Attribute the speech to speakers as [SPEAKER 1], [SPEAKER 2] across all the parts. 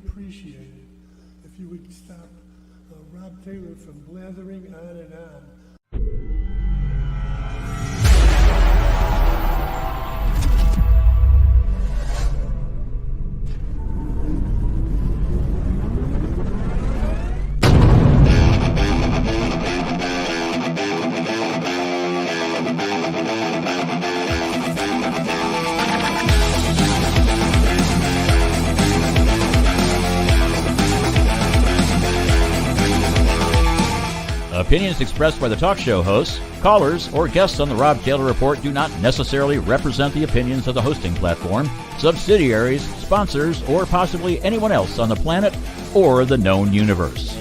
[SPEAKER 1] appreciate it if you would stop Rob Taylor from blathering on and on.
[SPEAKER 2] Opinions expressed by the talk show hosts, callers, or guests on the Rob Taylor Report do not necessarily represent the opinions of the hosting platform, subsidiaries, sponsors, or possibly anyone else on the planet or the known universe.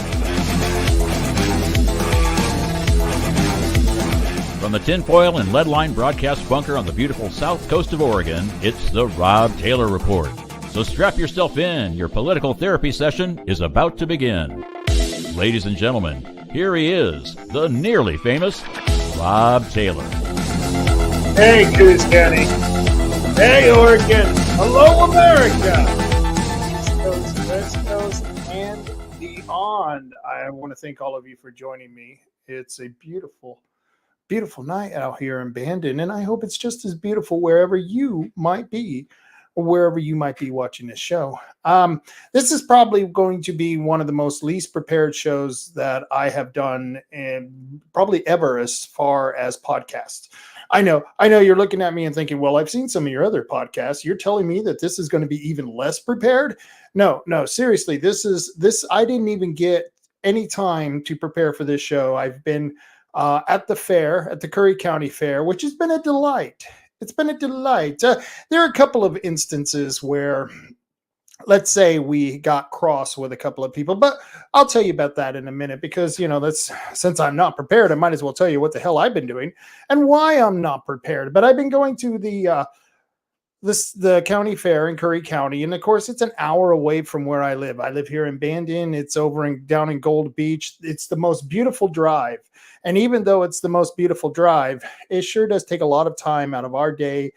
[SPEAKER 2] From the tinfoil and lead-line broadcast bunker on the beautiful south coast of Oregon, it's the Rob Taylor Report. So strap yourself in. Your political therapy session is about to begin. Ladies and gentlemen, here he is, the nearly famous Rob Taylor.
[SPEAKER 3] Hey, Coos County. Hey, Oregon. Hello, America. East Coast, West Coast, and beyond. I want to thank all of you for joining me. It's a beautiful, beautiful night out here in Bandon, and I hope it's just as beautiful wherever you might be, or wherever you might be watching this show. This is probably going to be one of the most least prepared shows that I have done and probably ever as far as podcasts. I know you're looking at me and thinking, well, I've seen some of your other podcasts. You're telling me that this is going to be even less prepared? No, seriously, I didn't even get any time to prepare for this show. I've been at the fair, at the Curry County Fair, which has been a delight. It's been a delight. There are a couple of instances where, let's say, we got cross with a couple of people, but I'll tell you about that in a minute because, since I'm not prepared, I might as well tell you what the hell I've been doing and why I'm not prepared. But I've been going to the county fair in Curry County, and of course, it's an hour away from where I live. I live here in Bandon. It's down in Gold Beach. It's the most beautiful drive. And even though it's the most beautiful drive, it sure does take a lot of time out of our day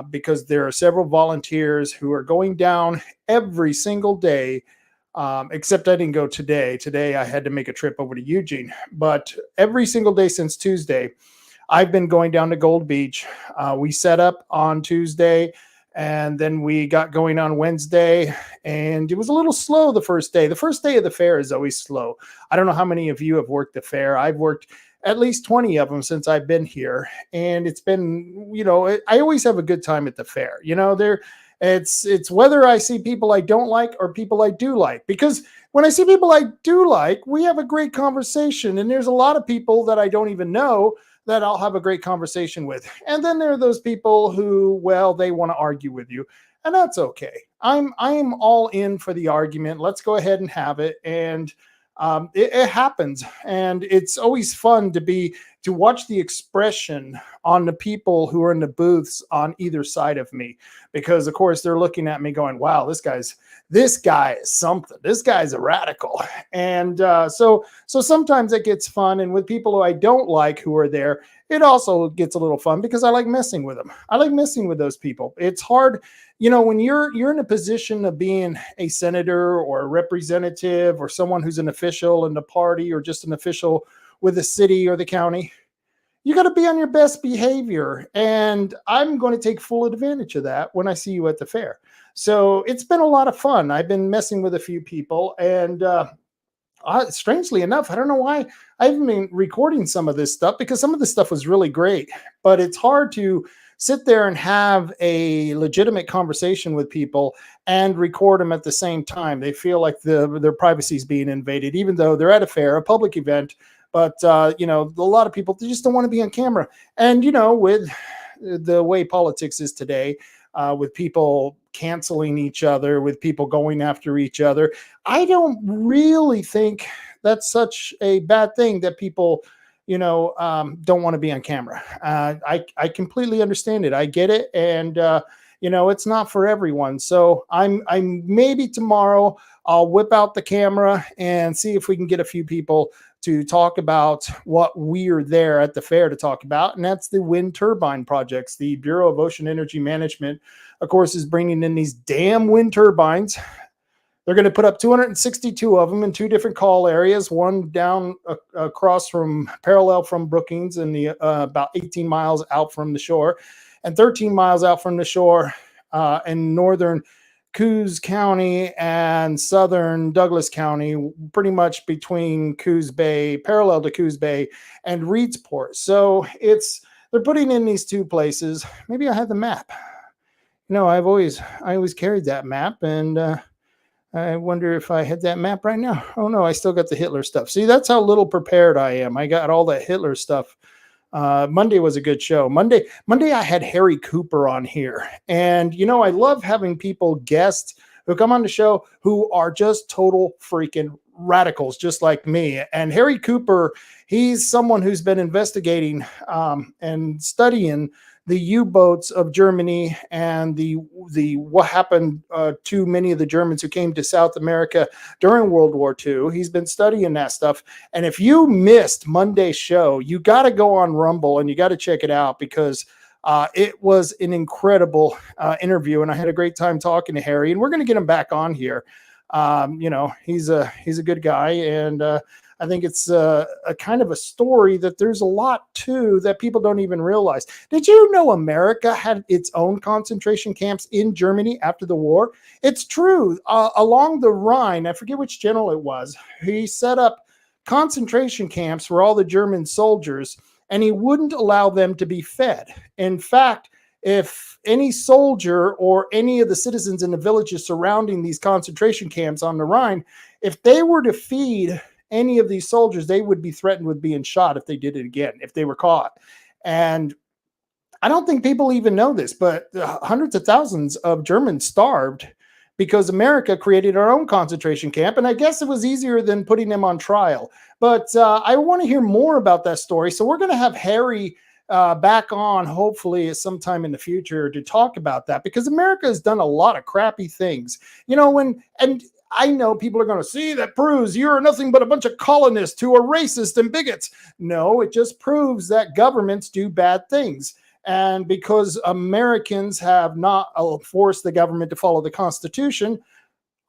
[SPEAKER 3] because there are several volunteers who are going down every single day, except I didn't go today. Today, I had to make a trip over to Eugene. But every single day since Tuesday, I've been going down to Gold Beach. We set up on Tuesday, and then we got going on Wednesday, and it was a little slow the first day. The first day of the fair is always slow. I don't know how many of you have worked the fair. I've worked at least 20 of them since I've been here, and it's been, I always have a good time at the fair. It's whether I see people I don't like or people I do like, because when I see people I do like, we have a great conversation, and there's a lot of people that I don't even know that I'll have a great conversation with. And then there are those people who, well, they want to argue with you, and that's okay. I'm all in for the argument. Let's go ahead and have it. And it happens. And it's always fun to watch the expression on the people who are in the booths on either side of me, because of course they're looking at me going, wow, this guy is something. This guy's a radical. And so sometimes it gets fun. And with people who I don't like who are there, it also gets a little fun because I like messing with them. I like messing with those people. It's hard, when you're in a position of being a senator or a representative or someone who's an official in the party or just an official with the city or the county, you got to be on your best behavior. And I'm going to take full advantage of that when I see you at the fair. So it's been a lot of fun. I've been messing with a few people, and strangely enough, I don't know why I haven't been recording some of this stuff, because some of this stuff was really great, but it's hard to sit there and have a legitimate conversation with people and record them at the same time. They feel like their privacy is being invaded, even though they're at a fair, a public event. But, a lot of people, they just don't want to be on camera. And, with the way politics is today, with people canceling each other, with people going after each other, I don't really think that's such a bad thing that people, don't want to be on camera. I completely understand it. I get it. And, it's not for everyone. So I'm maybe tomorrow I'll whip out the camera and see if we can get a few people to talk about what we're there at the fair to talk about. And that's the wind turbine projects. The Bureau of Ocean Energy Management, of course, is bringing in these damn wind turbines. They're going to put up 262 of them in 2 different call areas, one down across from parallel from Brookings and the about 18 miles out from the shore, and 13 miles out from the shore in northern Coos County and southern Douglas County, pretty much between Coos Bay, parallel to Coos Bay and Reedsport. So they're putting in these 2 places. Maybe I had the map. I always carried that map, and I wonder if I had that map right now. Oh no, I still got the Hitler stuff. See, that's how little prepared I am. I got all that Hitler stuff. Monday was a good show. Monday, I had Harry Cooper on here. And, I love having people guests who come on the show who are just total freaking radicals, just like me. And Harry Cooper, he's someone who's been investigating and studying the U-boats of Germany and the what happened to many of the Germans who came to South America during World War II. He's been studying that stuff. And if you missed Monday's show, you got to go on Rumble and you got to check it out, because it was an incredible interview, and I had a great time talking to Harry. And we're going to get him back on here. He's a good guy, and I think it's a kind of a story that there's a lot to that people don't even realize. Did you know America had its own concentration camps in Germany after the war? It's true. Along the Rhine, I forget which general it was, he set up concentration camps for all the German soldiers, and he wouldn't allow them to be fed. In fact, if any soldier or any of the citizens in the villages surrounding these concentration camps on the Rhine, if they were to feed any of these soldiers, they would be threatened with being shot if they did it again, if they were caught. And I don't think people even know this, but hundreds of thousands of Germans starved because America created our own concentration camp. And I guess it was easier than putting them on trial. But I want to hear more about that story. So we're going to have Harry back on, hopefully sometime in the future, to talk about that, because America has done a lot of crappy things. And I know people are going to see that proves you're nothing but a bunch of colonists who are racist and bigots. No, it just proves that governments do bad things. And because Americans have not forced the government to follow the Constitution,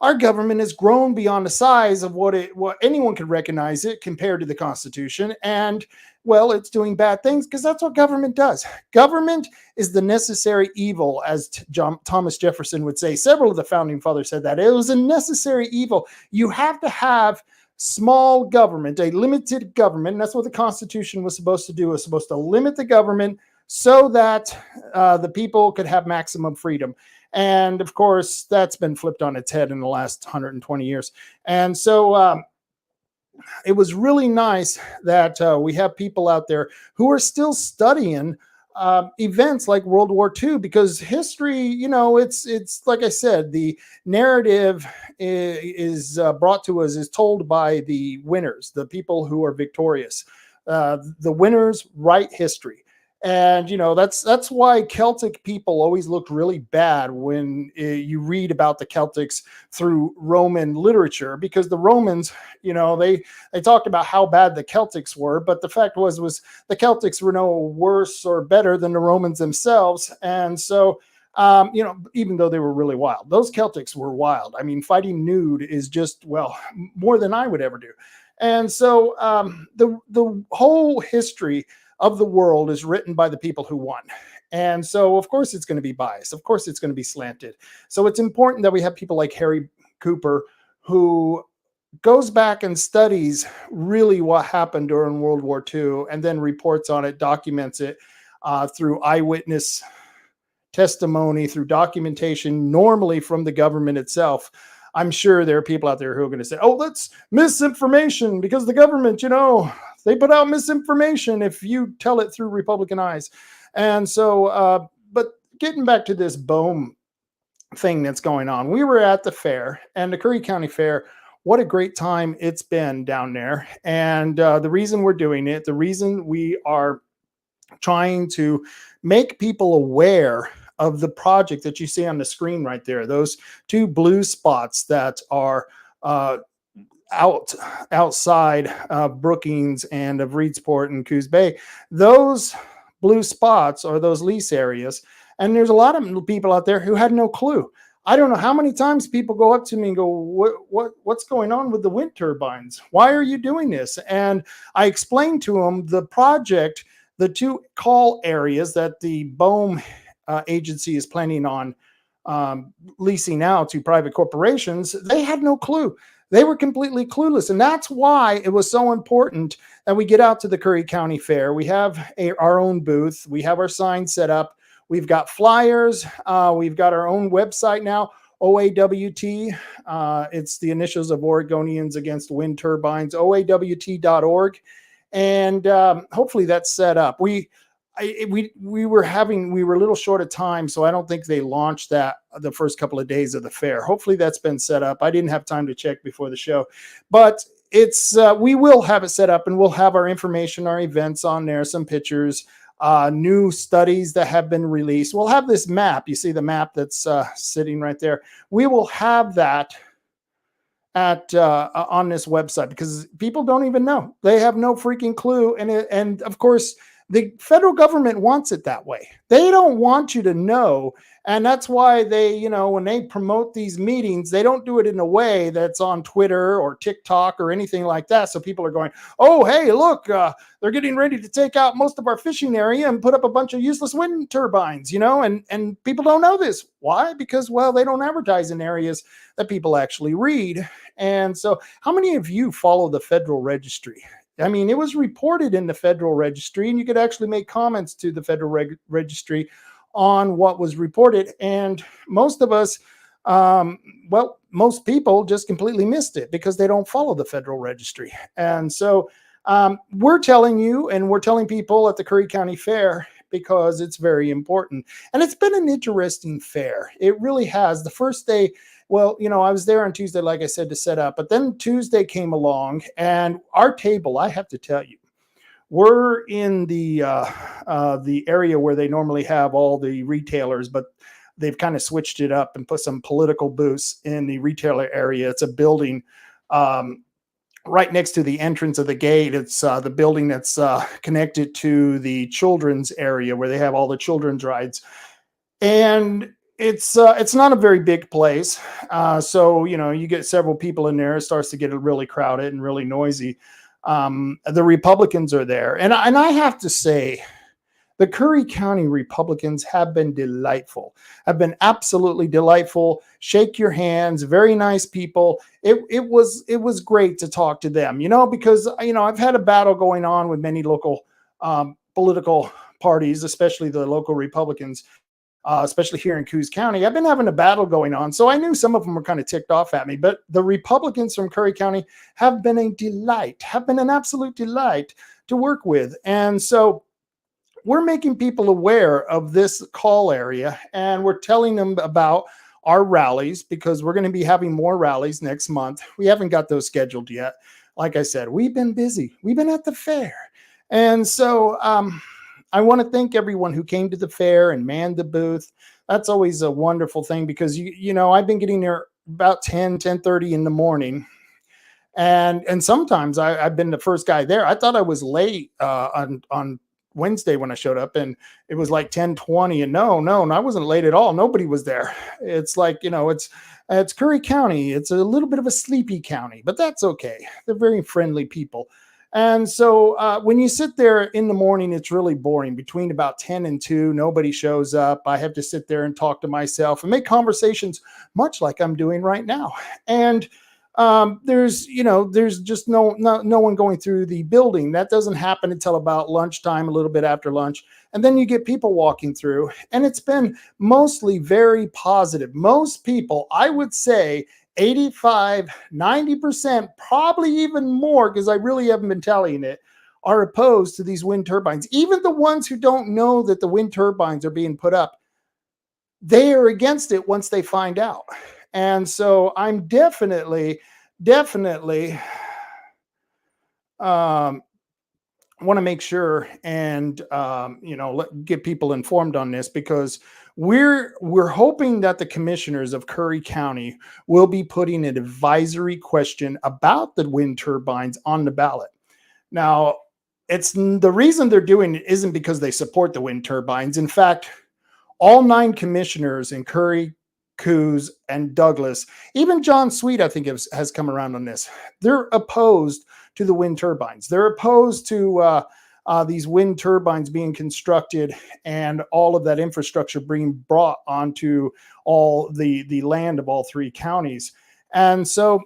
[SPEAKER 3] our government has grown beyond the size of what anyone could recognize it compared to the Constitution. And, well, it's doing bad things because that's what government does. Government is the necessary evil, as Thomas Jefferson would say. Several of the founding fathers said that. It was a necessary evil. You have to have small government, a limited government. And that's what the Constitution was supposed to do. It was supposed to limit the government so that the people could have maximum freedom. And of course, that's been flipped on its head in the last 120 years. And so it was really nice that we have people out there who are still studying events like World War II, because history, it's like I said, the narrative is brought to us, is told by the winners, the people who are victorious. The winners write history. And, that's why Celtic people always looked really bad when you read about the Celtics through Roman literature, because the Romans, they talked about how bad the Celtics were. But the fact was the Celtics were no worse or better than the Romans themselves. And so, even though they were really wild, those Celtics were wild. I mean, fighting nude is just, well, more than I would ever do. And so the whole history of the world is written by the people who won. And so, of course, it's going to be biased. Of course, it's going to be slanted. So it's important that we have people like Harry Cooper, who goes back and studies really what happened during World War II and then reports on it, documents it through eyewitness testimony, through documentation, normally from the government itself. I'm sure there are people out there who are going to say, oh, that's misinformation because the government, they put out misinformation if you tell it through Republican eyes. And so, but getting back to this BOEM thing that's going on, we were at the fair, and the Curry County Fair. What a great time it's been down there. And the reason we're doing it, the reason we are trying to make people aware of the project that you see on the screen right there, those 2 blue spots that are outside Brookings and of Reedsport and Coos Bay, those blue spots are those lease areas. And there's a lot of people out there who had no clue. I don't know how many times people go up to me and go, what's going on with the wind turbines? Why are you doing this? And I explained to them the project, the 2 call areas that the BOEM agency is planning on leasing out to private corporations. They had no clue. They were completely clueless. And that's why it was so important that we get out to the Curry County Fair. We have our own booth. We have our sign set up. We've got flyers. We've got our own website now, OAWT. It's the initials of Oregonians Against Wind Turbines, OAWT.org. And hopefully that's set up. We were a little short of time, so I don't think they launched that the first couple of days of the fair. Hopefully that's been set up. I didn't have time to check before the show, but it's we will have it set up, and we'll have our information, our events on there, some pictures, new studies that have been released. We'll have this map. You see the map that's sitting right there. We will have that at on this website, because people don't even know. They have no freaking clue, and of course, the federal government wants it that way. They don't want you to know. And that's why they, when they promote these meetings, they don't do it in a way that's on Twitter or TikTok or anything like that. So people are going, oh, hey, look, they're getting ready to take out most of our fishing area and put up a bunch of useless wind turbines, and people don't know this. Why? Because, well, they don't advertise in areas that people actually read. And so how many of you follow the Federal Registry? I mean, it was reported in the Federal Registry, and you could actually make comments to the Federal Registry on what was reported. And most of us, most people just completely missed it because they don't follow the Federal Registry. And so we're telling you, and we're telling people at the Curry County Fair, because it's very important. And it's been an interesting fair. It really has. The first day, well, I was there on Tuesday, like I said, to set up, but then Tuesday came along, and our table, I have to tell you, we're in the area where they normally have all the retailers, but they've kind of switched it up and put some political booths in the retailer area. It's a building right next to the entrance of the gate. It's the building that's connected to the children's area where they have all the children's rides. And it's not a very big place. So, you get several people in there. It starts to get really crowded and really noisy. The Republicans are there. And I have to say, the Curry County Republicans have been delightful, have been absolutely delightful. Shake your hands, very nice people. It was great to talk to them, because, I've had a battle going on with many local political parties, especially the local Republicans. Especially here in Coos County, I've been having a battle going on. So I knew some of them were kind of ticked off at me, but the Republicans from Curry County have been a delight, have been an absolute delight to work with. And so we're making people aware of this call area, and we're telling them about our rallies, because we're going to be having more rallies next month. We haven't got those scheduled yet. Like I said, we've been busy. We've been at the fair. And so, I want to thank everyone who came to the fair and manned the booth. That's always a wonderful thing, because, I've been getting there about 10:30 in the morning. And sometimes I've been the first guy there. I thought I was late on Wednesday when I showed up, and it was like 10:20. And no, I wasn't late at all. Nobody was there. It's like, it's Curry County. It's a little bit of a sleepy county, but that's okay. They're very friendly people. And so when you sit there in the morning, it's really boring. Between about 10 and 2, nobody shows up. I have to sit there and talk to myself and make conversations, much like I'm doing right now. And there's just no one going through the building. That doesn't happen until about lunchtime, a little bit after lunch. And then you get people walking through, and it's been mostly very positive. Most people, I would say, 85, 90%, probably even more, because I really haven't been tallying it, are opposed to these wind turbines. Even the ones who don't know that the wind turbines are being put up, they are against it once they find out. And so I'm definitely want to make sure and get people informed on this, because we're hoping that the commissioners of Curry County will be putting an advisory question about the wind turbines on the ballot. Now, it's the reason they're doing it isn't because they support the wind turbines. In fact, all 9 commissioners in Curry
[SPEAKER 4] Coos, and Douglas. Even John Sweet, I think, has come around on this. They're opposed to the wind turbines. They're opposed to these wind turbines being constructed and all of that infrastructure being brought onto all the land of all three counties. And so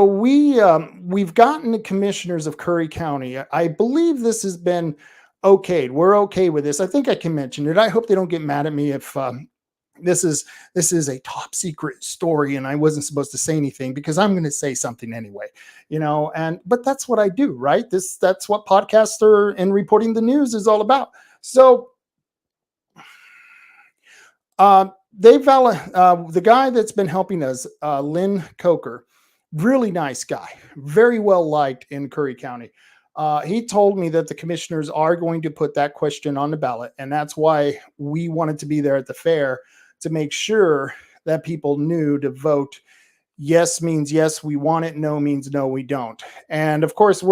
[SPEAKER 4] we've gotten the commissioners of Curry County. I believe this has been okayed. We're okay with this. I think I can mention it. I hope they don't get mad at me if this is a top secret story and I wasn't supposed to say anything, because I'm going to say something anyway, but that's what I do, right? That's what podcaster and reporting the news is all about. So the guy that's been helping us, Lynn Coker, really nice guy, very well liked in Curry County. He told me that the commissioners are going to put that question on the ballot, and that's why we wanted to be there at the fair, to make sure that people knew to vote. Yes means yes, we want it. No means no, we don't. And of course,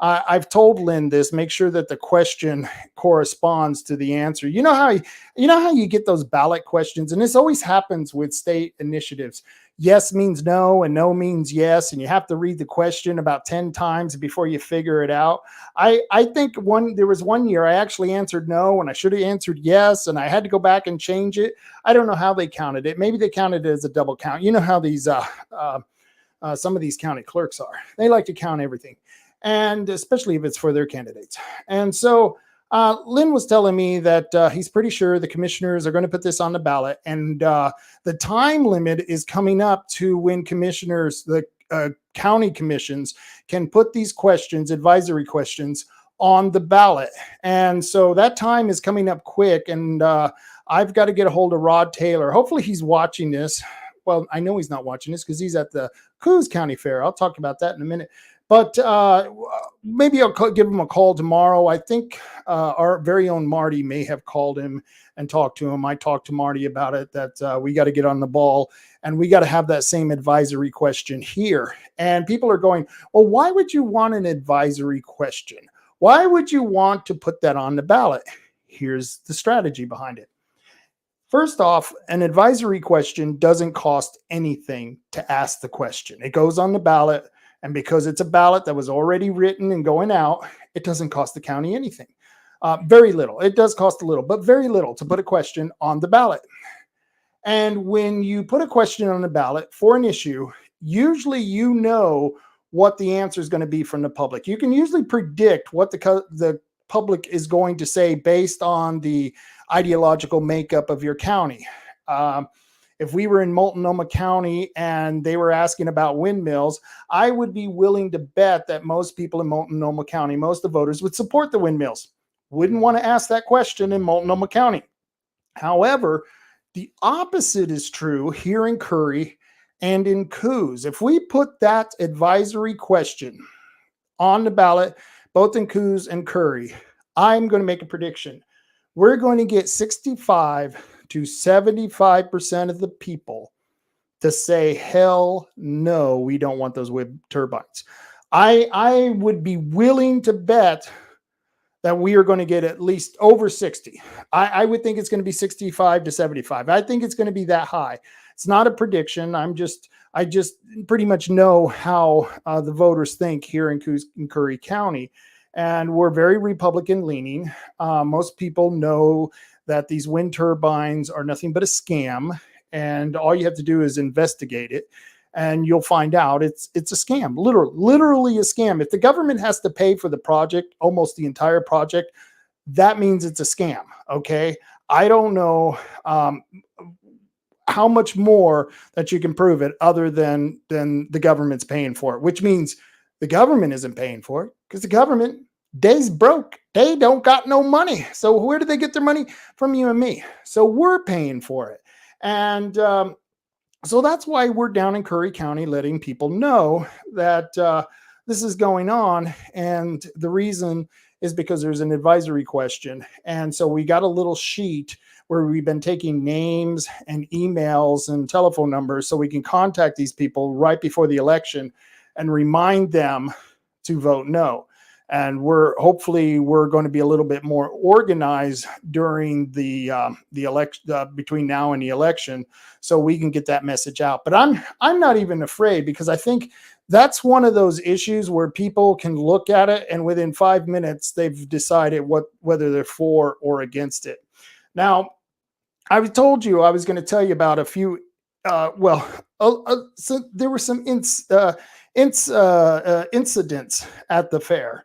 [SPEAKER 4] I've told Lynn this, make sure that the question corresponds to the answer. You know how you get those ballot questions, and this always happens with state initiatives. Yes means no, and no means yes, and you have to read the question about 10 times before you figure it out. I think there was one year I actually answered no, and I should have answered yes, and I had to go back and change it. I don't know how they counted it. Maybe they counted it as a double count. You know how these some of these county clerks are. They like to count everything, and especially if it's for their candidates. And so Lynn was telling me that he's pretty sure the commissioners are going to put this on the ballot, and the time limit is coming up to when commissioners, the county commissions, can put these questions, advisory questions, on the ballot. And so that time is coming up quick, and I've got to get a hold of Rod Taylor. Hopefully he's watching this. Well, I know he's not watching this because he's at the Coos County Fair. I'll talk about that in a minute. But maybe I'll give him a call tomorrow. I think our very own Marty may have called him and talked to him. I talked to Marty about it, that we got to get on the ball and we got to have that same advisory question here. And people are going, well, why would you want an advisory question? Why would you want to put that on the ballot? Here's the strategy behind it. First off, an advisory question doesn't cost anything to ask the question. It goes on the ballot. And because it's a ballot that was already written and going out, it doesn't cost the county anything. Very little. It does cost a little, but very little to put a question on the ballot. And when you put a question on the ballot for an issue, usually you know what the answer is going to be from the public. You can usually predict what the public is going to say based on the ideological makeup of your county. If we were in Multnomah County and they were asking about windmills, I would be willing to bet that most people in Multnomah County, most of the voters, would support the windmills. Wouldn't want to ask that question in Multnomah County. However, the opposite is true here in Curry and in Coos. If we put that advisory question on the ballot, both in Coos and Curry, I'm going to make a prediction. We're going to get 65 to 75% of the people to say, hell no, we don't want those wind turbines. I would be willing to bet that we are going to get at least over 60. I would think it's going to be 65 to 75. I think it's going to be that high. It's not a prediction. I just pretty much know how the voters think here in Curry County. And we're very Republican leaning. Most people know that these wind turbines are nothing but a scam, and all you have to do is investigate it, and you'll find out it's a scam, literally a scam. If the government has to pay for the project, almost the entire project, that means it's a scam, okay? I don't know how much more that you can prove it other than the government's paying for it, which means the government isn't paying for it because the government, they's broke. They don't got no money. So where do they get their money? From you and me. So we're paying for it. And so that's why we're down in Curry County letting people know that this is going on. And the reason is because there's an advisory question. And so we got a little sheet where we've been taking names and emails and telephone numbers so we can contact these people right before the election and remind them to vote no. And we're going to be a little bit more organized during the election, between now and the election, so we can get that message out. But I'm not even afraid, because I think that's one of those issues where people can look at it and within 5 minutes they've decided whether they're for or against it. Now, I told you I was going to tell you about a few. So there were some incidents at the fair.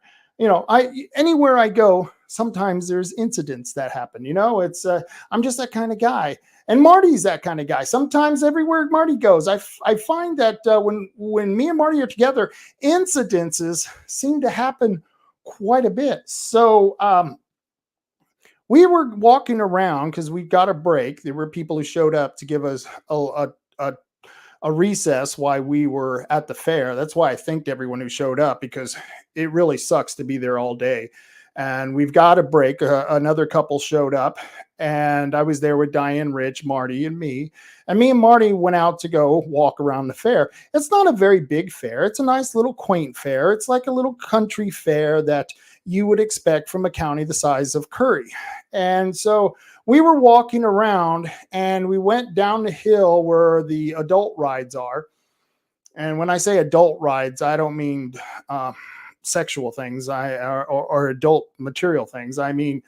[SPEAKER 4] Anywhere I go, sometimes there's incidents that happen. I'm just that kind of guy, and Marty's that kind of guy. Sometimes everywhere Marty goes, I find that when me and Marty are together, incidences seem to happen quite a bit. So we were walking around because we got a break. There were people who showed up to give us a recess while we were at the fair. That's why I thanked everyone who showed up, because it really sucks to be there all day. And we've got a break. Another couple showed up, and I was there with Diane, Rich, Marty, and me. And me and Marty went out to go walk around the fair. It's not a very big fair. It's a nice little quaint fair. It's like a little country fair that you would expect from a county the size of Curry. And so we were walking around, and we went down the hill where the adult rides are. And when I say adult rides, I don't mean sexual things or adult material things. I mean,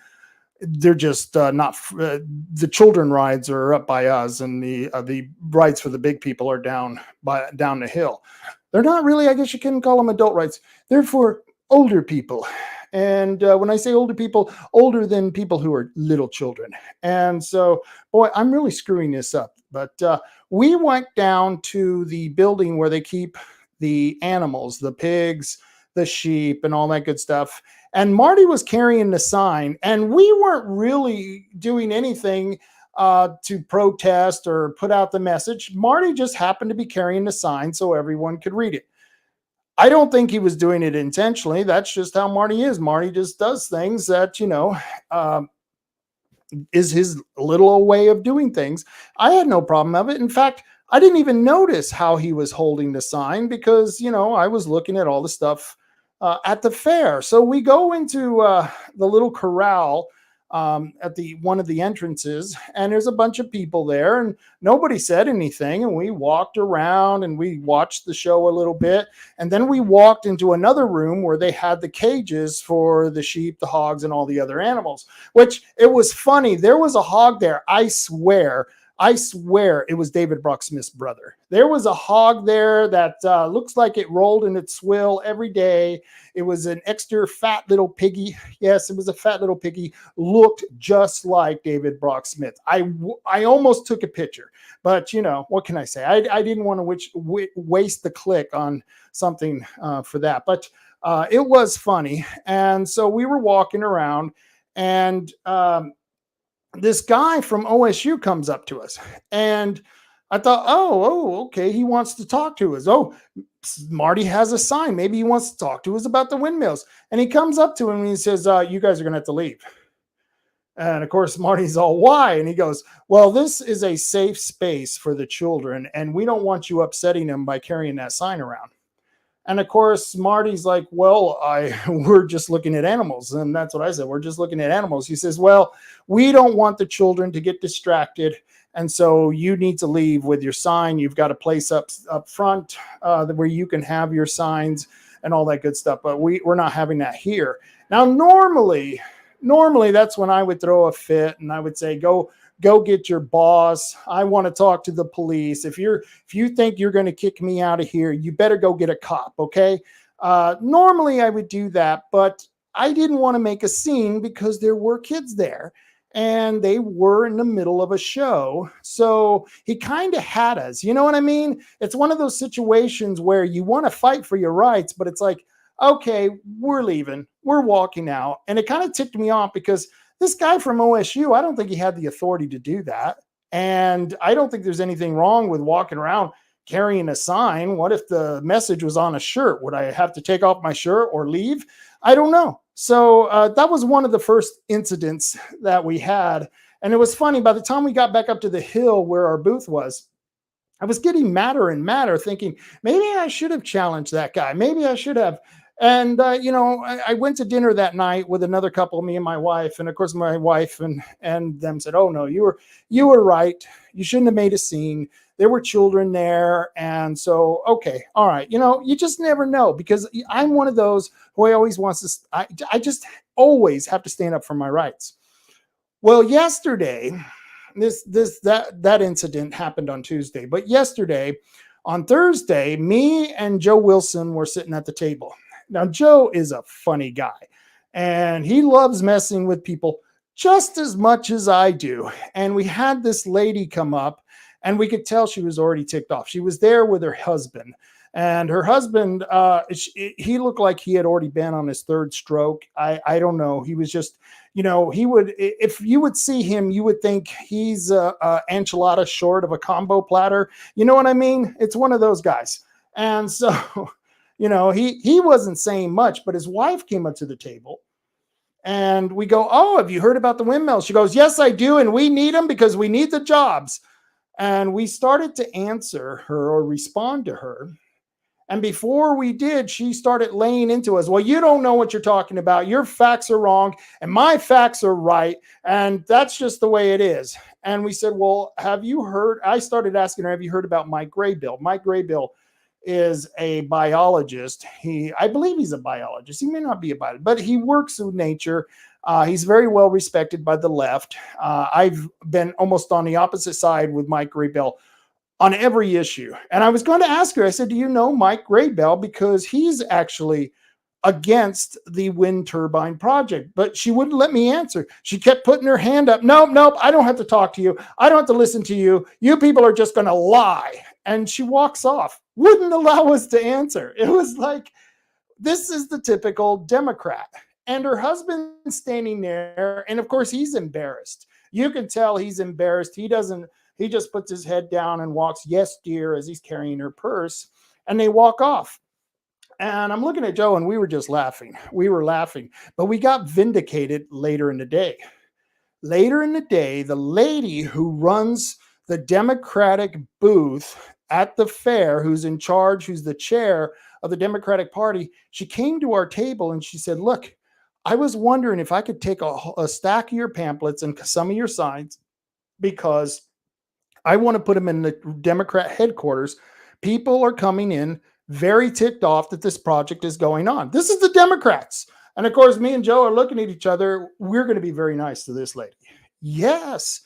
[SPEAKER 4] they're just not the children rides are up by us, and the rides for the big people are down the hill. They're not really, I guess you couldn't call them adult rides. They're for older people. And when I say older people, older than people who are little children. And so, boy, I'm really screwing this up. But we went down to the building where they keep the animals, the pigs, the sheep, and all that good stuff. And Marty was carrying the sign, and we weren't really doing anything to protest or put out the message. Marty just happened to be carrying the sign so everyone could read it. I don't think he was doing it intentionally. That's just how Marty is. Marty just does things that, is his little way of doing things. I had no problem of it. In fact, I didn't even notice how he was holding the sign because, I was looking at all the stuff at the fair. So we go into the little corral at one of the entrances, and there's a bunch of people there, and nobody said anything. And we walked around and we watched the show a little bit, and then we walked into another room where they had the cages for the sheep, the hogs, and all the other animals. Which, it was funny. There was a hog there. I swear it was David Brock Smith's brother. There was a hog there that looks like it rolled in its swill every day. It was an extra fat little piggy. Yes, it was a fat little piggy. Looked just like David Brock Smith. I almost took a picture, but what can I say? I didn't want to waste the click on something for that. But it was funny. And so we were walking around, and this guy from OSU comes up to us, and I thought, okay, he wants to talk to us. Oh, Marty has a sign. Maybe he wants to talk to us about the windmills. And he comes up to him and he says, you guys are going to have to leave. And of course, Marty's all, why? And he goes, well, this is a safe space for the children, and we don't want you upsetting them by carrying that sign around. And of course, Marty's like, well, we're just looking at animals. And that's what I said. We're just looking at animals. He says, well, we don't want the children to get distracted. And so you need to leave with your sign. You've got a place up front where you can have your signs and all that good stuff. But we're not having that here. Now, normally that's when I would throw a fit and I would say, go get your boss. I want to talk to the police. If you think you're going to kick me out of here, you better go get a cop. Okay. Normally I would do that, but I didn't want to make a scene because there were kids there and they were in the middle of a show. So he kind of had us, you know what I mean? It's one of those situations where you want to fight for your rights, but it's like, okay, we're leaving, we're walking out. And it kind of ticked me off because this guy from OSU, I don't think he had the authority to do that. And I don't think there's anything wrong with walking around carrying a sign. What if the message was on a shirt? Would I have to take off my shirt or leave? I don't know. So that was one of the first incidents that we had. And it was funny, by the time we got back up to the hill where our booth was, I was getting madder and madder, thinking maybe I should have challenged that guy. Maybe I should have. And I went to dinner that night with another couple, me and my wife, and of course my wife and them said, "Oh no, you were right. You shouldn't have made a scene. There were children there." And so, okay, all right, you just never know, because I'm one of those who always wants to. I just always have to stand up for my rights. Well, yesterday, that incident happened on Tuesday, but yesterday, on Thursday, me and Joe Wilson were sitting at the table. Now, Joe is a funny guy, and he loves messing with people just as much as I do. And we had this lady come up, and we could tell she was already ticked off. She was there with her husband, and her husband, he looked like he had already been on his third stroke. I don't know. He was just, he would, if you would see him, you would think he's a enchilada short of a combo platter. You know what I mean? It's one of those guys. And so, he wasn't saying much, but his wife came up to the table, and we go, "Oh, have you heard about the windmills?" She goes, "Yes, I do. And we need them because we need the jobs." And we started to answer her or respond to her. And before we did, she started laying into us, "Well, you don't know what you're talking about. Your facts are wrong and my facts are right. And that's just the way it is." And we said, "Well, have you heard?" I started asking her, "Have you heard about Mike Graybill?" Mike Graybill is a biologist. I believe he's a biologist. He may not be a biologist, but he works with nature. He's very well respected by the left. I've been almost on the opposite side with Mike Graybill on every issue. And I was going to ask her, I said, "Do you know Mike Graybill?" Because he's actually against the wind turbine project. But she wouldn't let me answer. She kept putting her hand up. Nope, I don't have to talk to you. I don't have to listen to you. You people are just going to lie. And she walks off, wouldn't allow us to answer. It was like, this is the typical Democrat. And her husband's standing there. And of course, he's embarrassed. You can tell he's embarrassed. He just puts his head down and walks, "Yes, dear," as he's carrying her purse. And they walk off. And I'm looking at Joe, and we were just laughing. We were laughing. But we got vindicated later in the day. Later in the day, the lady who runs the Democratic booth at the fair, who's in charge, who's the chair of the Democratic Party, she came to our table and she said, "Look, I was wondering if I could take a stack of your pamphlets and some of your signs, because I want to put them in the Democrat headquarters. People are coming in very ticked off that this project is going on." This is the Democrats. And of course, me and Joe are looking at each other. We're going to be very nice to this lady. Yes,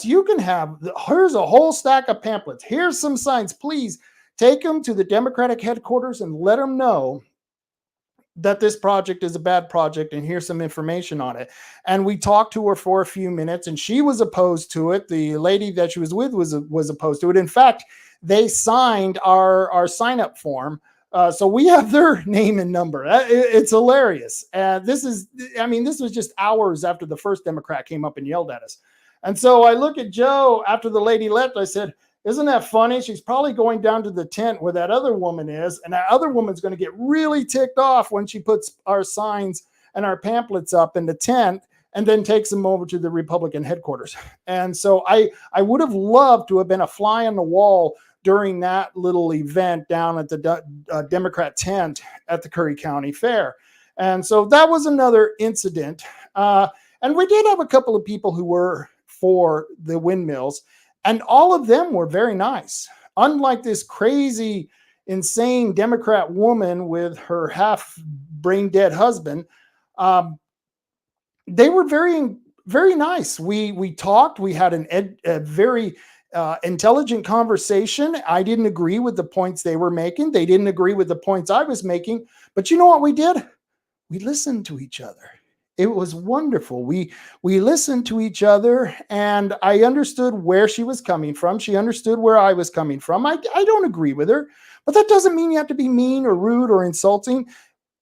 [SPEAKER 4] you can have, here's a whole stack of pamphlets. Here's some signs. Please take them to the Democratic headquarters and let them know that this project is a bad project, and here's some information on it. And we talked to her for a few minutes, and she was opposed to it. The lady that she was with was opposed to it. In fact, they signed our sign-up form. So we have their name and number. It's hilarious. This was just hours after the first Democrat came up and yelled at us. And so I look at Joe after the lady left. I said, "Isn't that funny? She's probably going down to the tent where that other woman is. And that other woman's going to get really ticked off when she puts our signs and our pamphlets up in the tent and then takes them over to the Republican headquarters." And so I would have loved to have been a fly on the wall during that little event down at the Democrat tent at the Curry County Fair. And so that was another incident. And we did have a couple of people who were for the windmills, and all of them were very nice. Unlike this crazy, insane Democrat woman with her half brain dead husband, they were very, very nice. We talked. We had a very intelligent conversation. I didn't agree with the points they were making. They didn't agree with the points I was making. But you know what we did? We listened to each other. It was wonderful. We listened to each other, and I understood where she was coming from. She understood where I was coming from. I don't agree with her, but that doesn't mean you have to be mean or rude or insulting.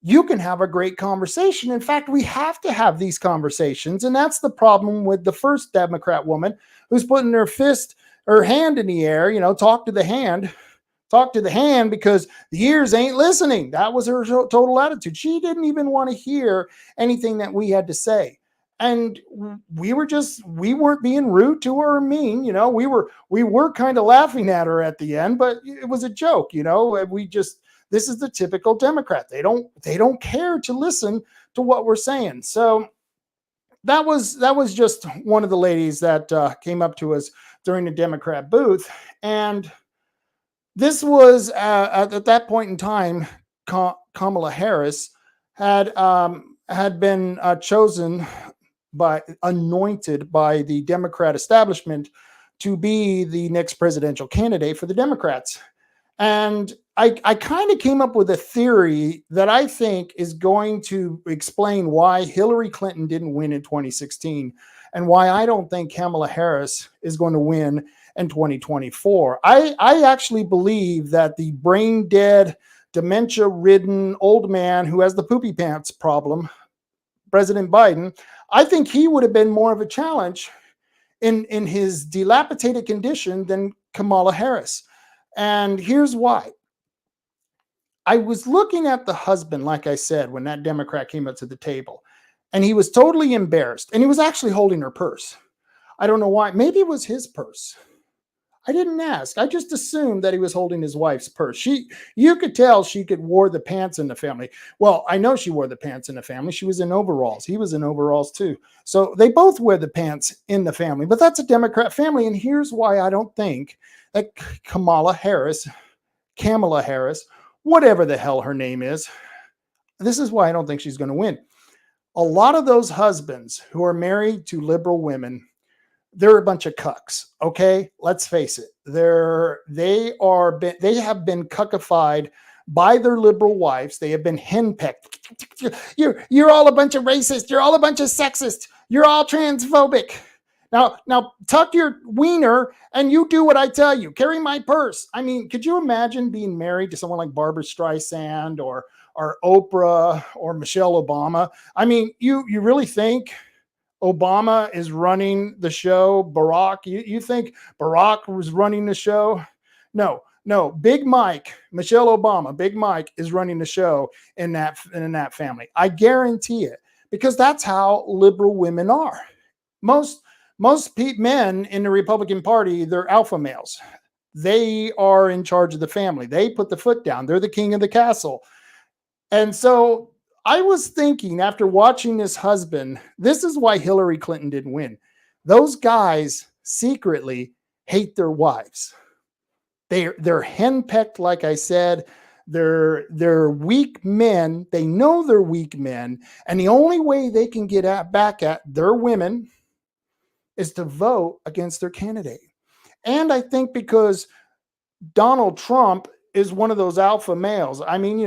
[SPEAKER 4] You can have a great conversation. In fact, we have to have these conversations, and that's the problem with the first Democrat woman who's putting her hand in the air, talk to the hand. Talk to the hand because the ears ain't listening. That was her total attitude. She didn't even want to hear anything that we had to say. And we weren't being rude to her or mean, we were kind of laughing at her at the end, but it was a joke, This is the typical Democrat. They don't care to listen to what we're saying. So that was just one of the ladies that came up to us during the Democrat booth, and this was at that point in time, Kamala Harris had been anointed by the Democrat establishment to be the next presidential candidate for the Democrats. And I kind of came up with a theory that I think is going to explain why Hillary Clinton didn't win in 2016 and why I don't think Kamala Harris is going to win in 2024. I actually believe that the brain dead, dementia ridden old man who has the poopy pants problem, President Biden, I think he would have been more of a challenge in his dilapidated condition than Kamala Harris. And here's why. I was looking at the husband, like I said, when that Democrat came up to the table, and he was totally embarrassed, and he was actually holding her purse. I don't know why. Maybe it was his purse. I didn't ask. I just assumed that he was holding his wife's purse. You could tell she wore the pants in the family. Well, I know she wore the pants in the family. She was in overalls. He was in overalls too. So they both wear the pants in the family, but that's a Democrat family. And here's why I don't think that Kamala Harris, whatever the hell her name is, this is why I don't think she's going to win. A lot of those husbands who are married to liberal women, they're a bunch of cucks. Okay, let's face it. They have been cuckified by their liberal wives. They have been henpecked. You're all a bunch of racists. You're all a bunch of sexist. You're all transphobic. Now tuck your wiener and you do what I tell you. Carry my purse. I mean, could you imagine being married to someone like Barbara Streisand or Oprah or Michelle Obama? I mean, you really think Obama is running the show? Barack, you think Barack was running the show? No. Big Mike, Michelle Obama, Big Mike is running the show in that family. I guarantee it, because that's how liberal women are. Most men in the Republican Party, they're alpha males. They are in charge of the family. They put the foot down. They're the king of the castle. And so I was thinking, after watching this husband, this is why Hillary Clinton didn't win. Those guys secretly hate their wives. They're henpecked, like I said. They're weak men. They know they're weak men. And the only way they can get back at their women is to vote against their candidate. And I think because Donald Trump is one of those alpha males. I mean,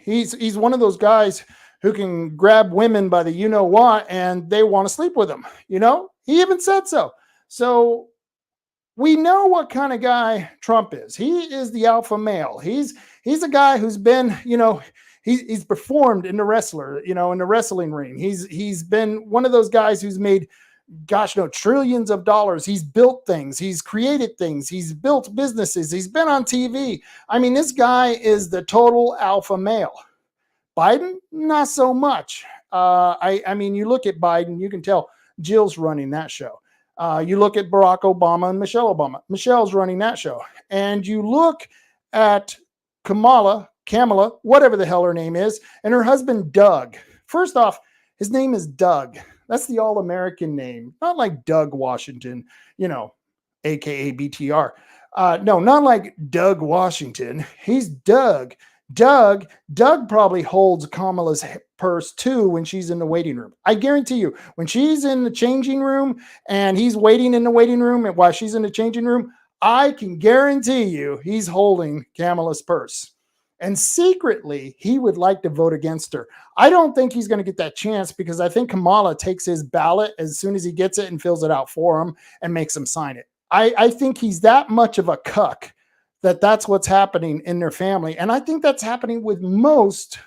[SPEAKER 4] he's one of those guys who can grab women by the you-know-what and they want to sleep with him. He even said so. So we know what kind of guy Trump is. He is the alpha male. He's a guy who's been, he's performed in the wrestling ring. He's been one of those guys who's made, trillions of dollars. He's built things. He's created things. He's built businesses. He's been on TV. I mean, this guy is the total alpha male. Biden, not so much. I mean, you look at Biden, you can tell Jill's running that show. You look at Barack Obama and Michelle Obama. Michelle's running that show. And you look at Kamala, whatever the hell her name is, and her husband, Doug. First off, his name is Doug. That's the all-American name. Not like Doug Washington, AKA BTR. No, not like Doug Washington. He's Doug. Doug probably holds Kamala's purse too when she's in the waiting room. I guarantee you, when she's in the changing room and he's waiting in the waiting room and while she's in the changing room, I can guarantee you he's holding Kamala's purse. And secretly, he would like to vote against her. I don't think he's going to get that chance because I think Kamala takes his ballot as soon as he gets it and fills it out for him and makes him sign it. I think he's that much of a cuck that's what's happening in their family. And I think that's happening with most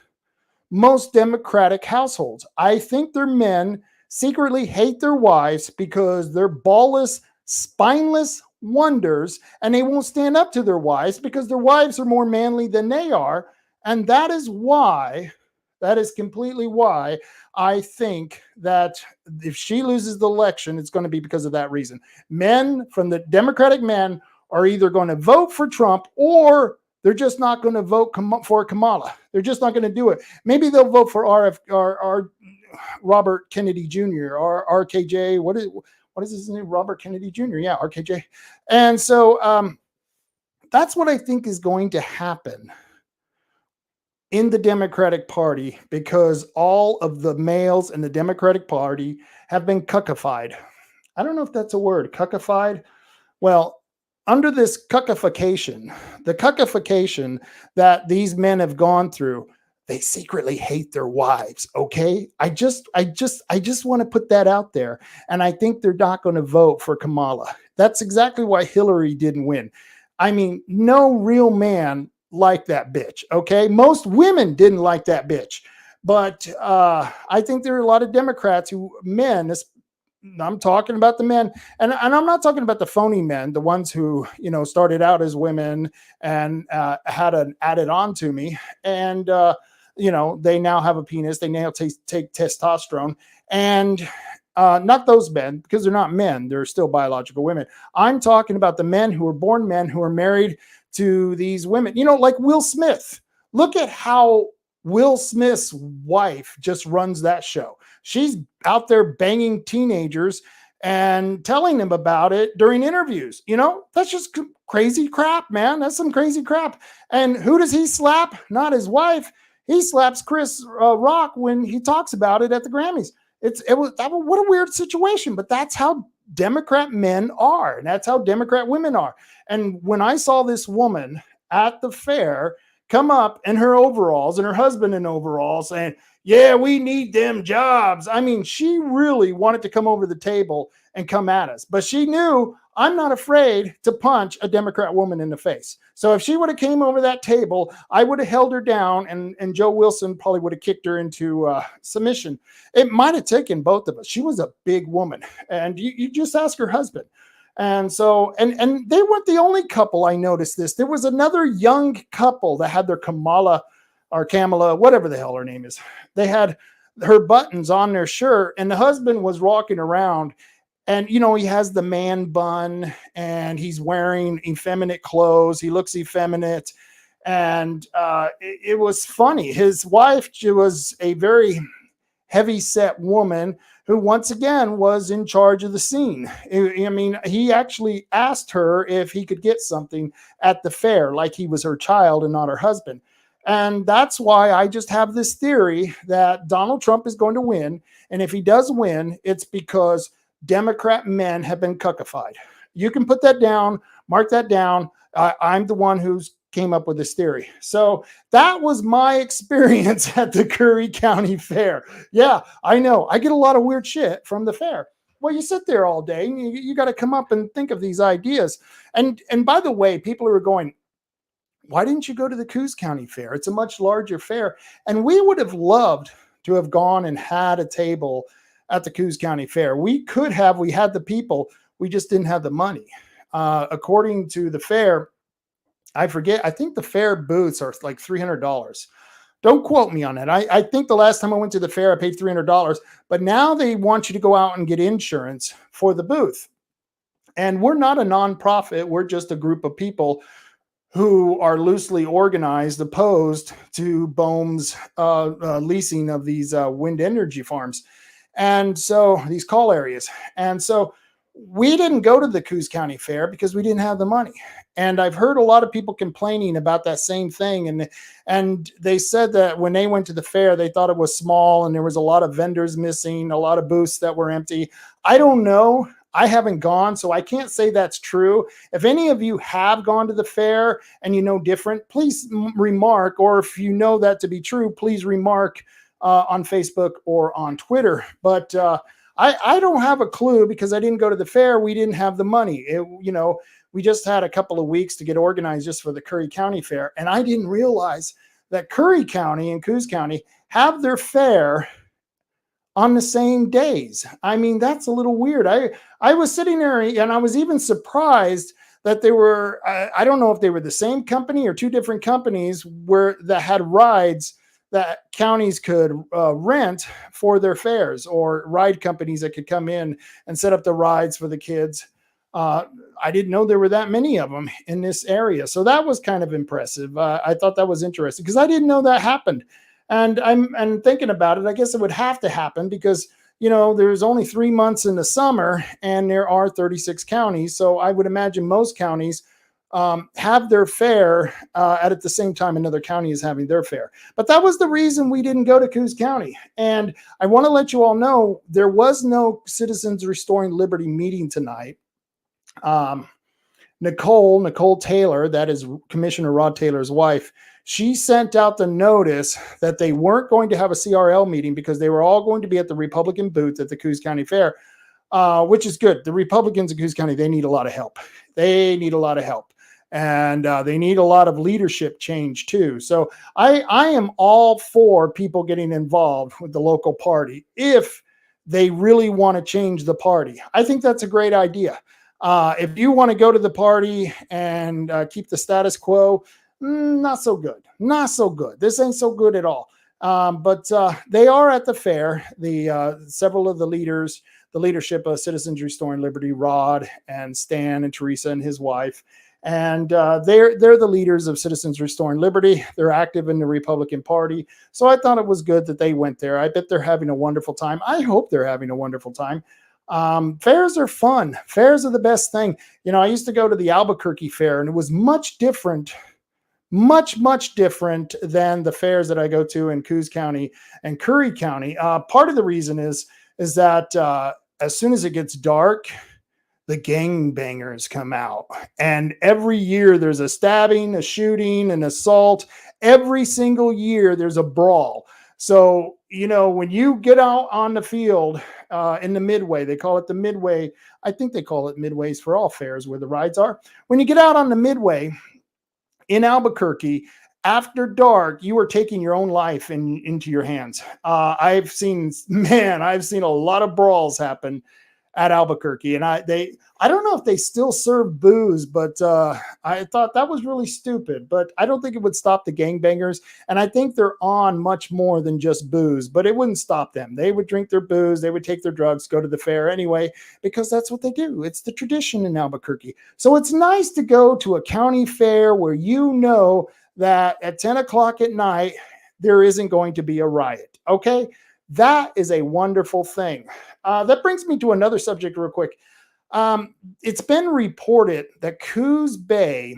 [SPEAKER 4] Democratic households. I think their men secretly hate their wives because they're ballless, spineless wonders, and they won't stand up to their wives because their wives are more manly than they are. And that is completely why I think that if she loses the election, it's going to be because of that reason. Men from the Democratic men are either going to vote for Trump or They're just not going to vote for Kamala. They're just not going to do it. Maybe they'll vote for R. Robert Kennedy Jr. or RKJ. What is his name? Robert Kennedy Jr. Yeah, RKJ. And so that's what I think is going to happen in the Democratic Party, because all of the males in the Democratic Party have been cuckified. I don't know if that's a word, cuckified. Well, under this cuckification, the cuckification that these men have gone through, they secretly hate their wives. Okay. I just want to put that out there. And I think they're not going to vote for Kamala. That's exactly why Hillary didn't win. I mean, no real man liked that bitch. Okay. Most women didn't like that bitch, but I think there are a lot of Democrats men, I'm talking about the men, and I'm not talking about the phony men, the ones who, started out as women and had an added on to me. And, they now have a penis. They now take testosterone, and not those men, because they're not men. They're still biological women. I'm talking about the men who are born men who are married to these women, like Will Smith. Look at how Will Smith's wife just runs that show. She's out there banging teenagers and telling them about it during interviews. That's just crazy crap, man. That's some crazy crap. And who does he slap? Not his wife. He slaps Chris Rock when he talks about it at the Grammys. What a weird situation, but that's how Democrat men are, and that's how Democrat women are. And when I saw this woman at the fair come up in her overalls and her husband in overalls saying, yeah, we need them jobs. I mean, she really wanted to come over the table and come at us, but she knew I'm not afraid to punch a Democrat woman in the face. So if she would have came over that table, I would have held her down, and Joe Wilson probably would have kicked her into submission. It might have taken both of us. She was a big woman, and you just ask her husband. And so, and they weren't the only couple. I noticed this. There was another young couple that had their Kamala, whatever the hell her name is. They had her buttons on their shirt, and the husband was walking around, and, he has the man bun, and he's wearing effeminate clothes. He looks effeminate. And it was funny. His wife, she was a very heavy set woman who once again was in charge of the scene. I mean, he actually asked her if he could get something at the fair, like he was her child and not her husband. And that's why I just have this theory that Donald Trump is going to win. And if he does win, it's because Democrat men have been cuckified. You can put that down, mark that down. I'm the one who's came up with this theory. So that was my experience at the Curry County Fair. Yeah, I know. I get a lot of weird shit from the fair. Well, you sit there all day and you got to come up and think of these ideas. And by the way, people who are going, why didn't you go to the Coos County Fair? It's a much larger fair. And we would have loved to have gone and had a table at the Coos County Fair. We had the people, we just didn't have the money. According to the fair, I think the fair booths are like $300. Don't quote me on it. I think the last time I went to the fair, I paid $300, but now they want you to go out and get insurance for the booth. And we're not a nonprofit. We're just a group of people who are loosely organized, opposed to BOEM's leasing of these wind energy farms. And so these call areas. And so we didn't go to the Coos County Fair because we didn't have the money. And I've heard a lot of people complaining about that same thing. And they said that when they went to the fair, they thought it was small and there was a lot of vendors missing, a lot of booths that were empty. I don't know. I haven't gone, so I can't say that's true. If any of you have gone to the fair and you know different, please remark. Or if you know that to be true, please remark on Facebook or on Twitter. But I don't have a clue because I didn't go to the fair. We didn't have the money. We just had a couple of weeks to get organized just for the Curry County Fair. And I didn't realize that Curry County and Coos County have their fair on the same days. I mean, that's a little weird. I was sitting there and I was even surprised that they were, I don't know if they were the same company or two different companies that had rides that counties could rent for their fairs, or ride companies that could come in and set up the rides for the kids. I didn't know there were that many of them in this area. So that was kind of impressive. I thought that was interesting because I didn't know that happened. And I'm thinking about it. I guess it would have to happen because, there's only 3 months in the summer and there are 36 counties. So I would imagine most counties have their fair at the same time another county is having their fair. But that was the reason we didn't go to Coos County. And I want to let you all know there was no Citizens Restoring Liberty meeting tonight. Nicole Taylor, that is Commissioner Rod Taylor's wife, she sent out the notice that they weren't going to have a CRL meeting because they were all going to be at the Republican booth at the Coos County Fair, which is good. The Republicans in Coos County, they need a lot of help. They need a lot of help. And they need a lot of leadership change too. So I am all for people getting involved with the local party if they really want to change the party. I think that's a great idea. If you want to go to the party and keep the status quo, not so good. Not so good. This ain't so good at all. But they are at the fair. Several of the leaders, the leadership of Citizens Restoring Liberty, Rod and Stan and Teresa and his wife, and they're the leaders of Citizens Restoring Liberty. They're active in the Republican Party. So I thought it was good that they went there. I bet they're having a wonderful time. I hope they're having a wonderful time. Fairs are fun. Fairs are the best thing. I used to go to the Albuquerque Fair, and it was much different, much different than the fairs that I go to in Coos County and Curry County. Part of the reason is that as soon as it gets dark, the gangbangers come out. And every year there's a stabbing, a shooting, an assault. Every single year there's a brawl. So, when you get out on the field in the Midway, they call it the Midway. I think they call it Midways for all fairs where the rides are. When you get out on the Midway in Albuquerque, after dark, you are taking your own life into your hands. I've seen a lot of brawls happen at Albuquerque, and I don't know if they still serve booze, but I thought that was really stupid. But I don't think it would stop the gangbangers, and I think they're on much more than just booze. But it wouldn't stop them. They would drink their booze, they would take their drugs, go to the fair anyway, because that's what they do. It's the tradition in Albuquerque. So it's nice to go to a county fair where that at 10 o'clock at night there isn't going to be a riot. Okay. That is a wonderful thing. That brings me to another subject real quick. It's been reported that Coos Bay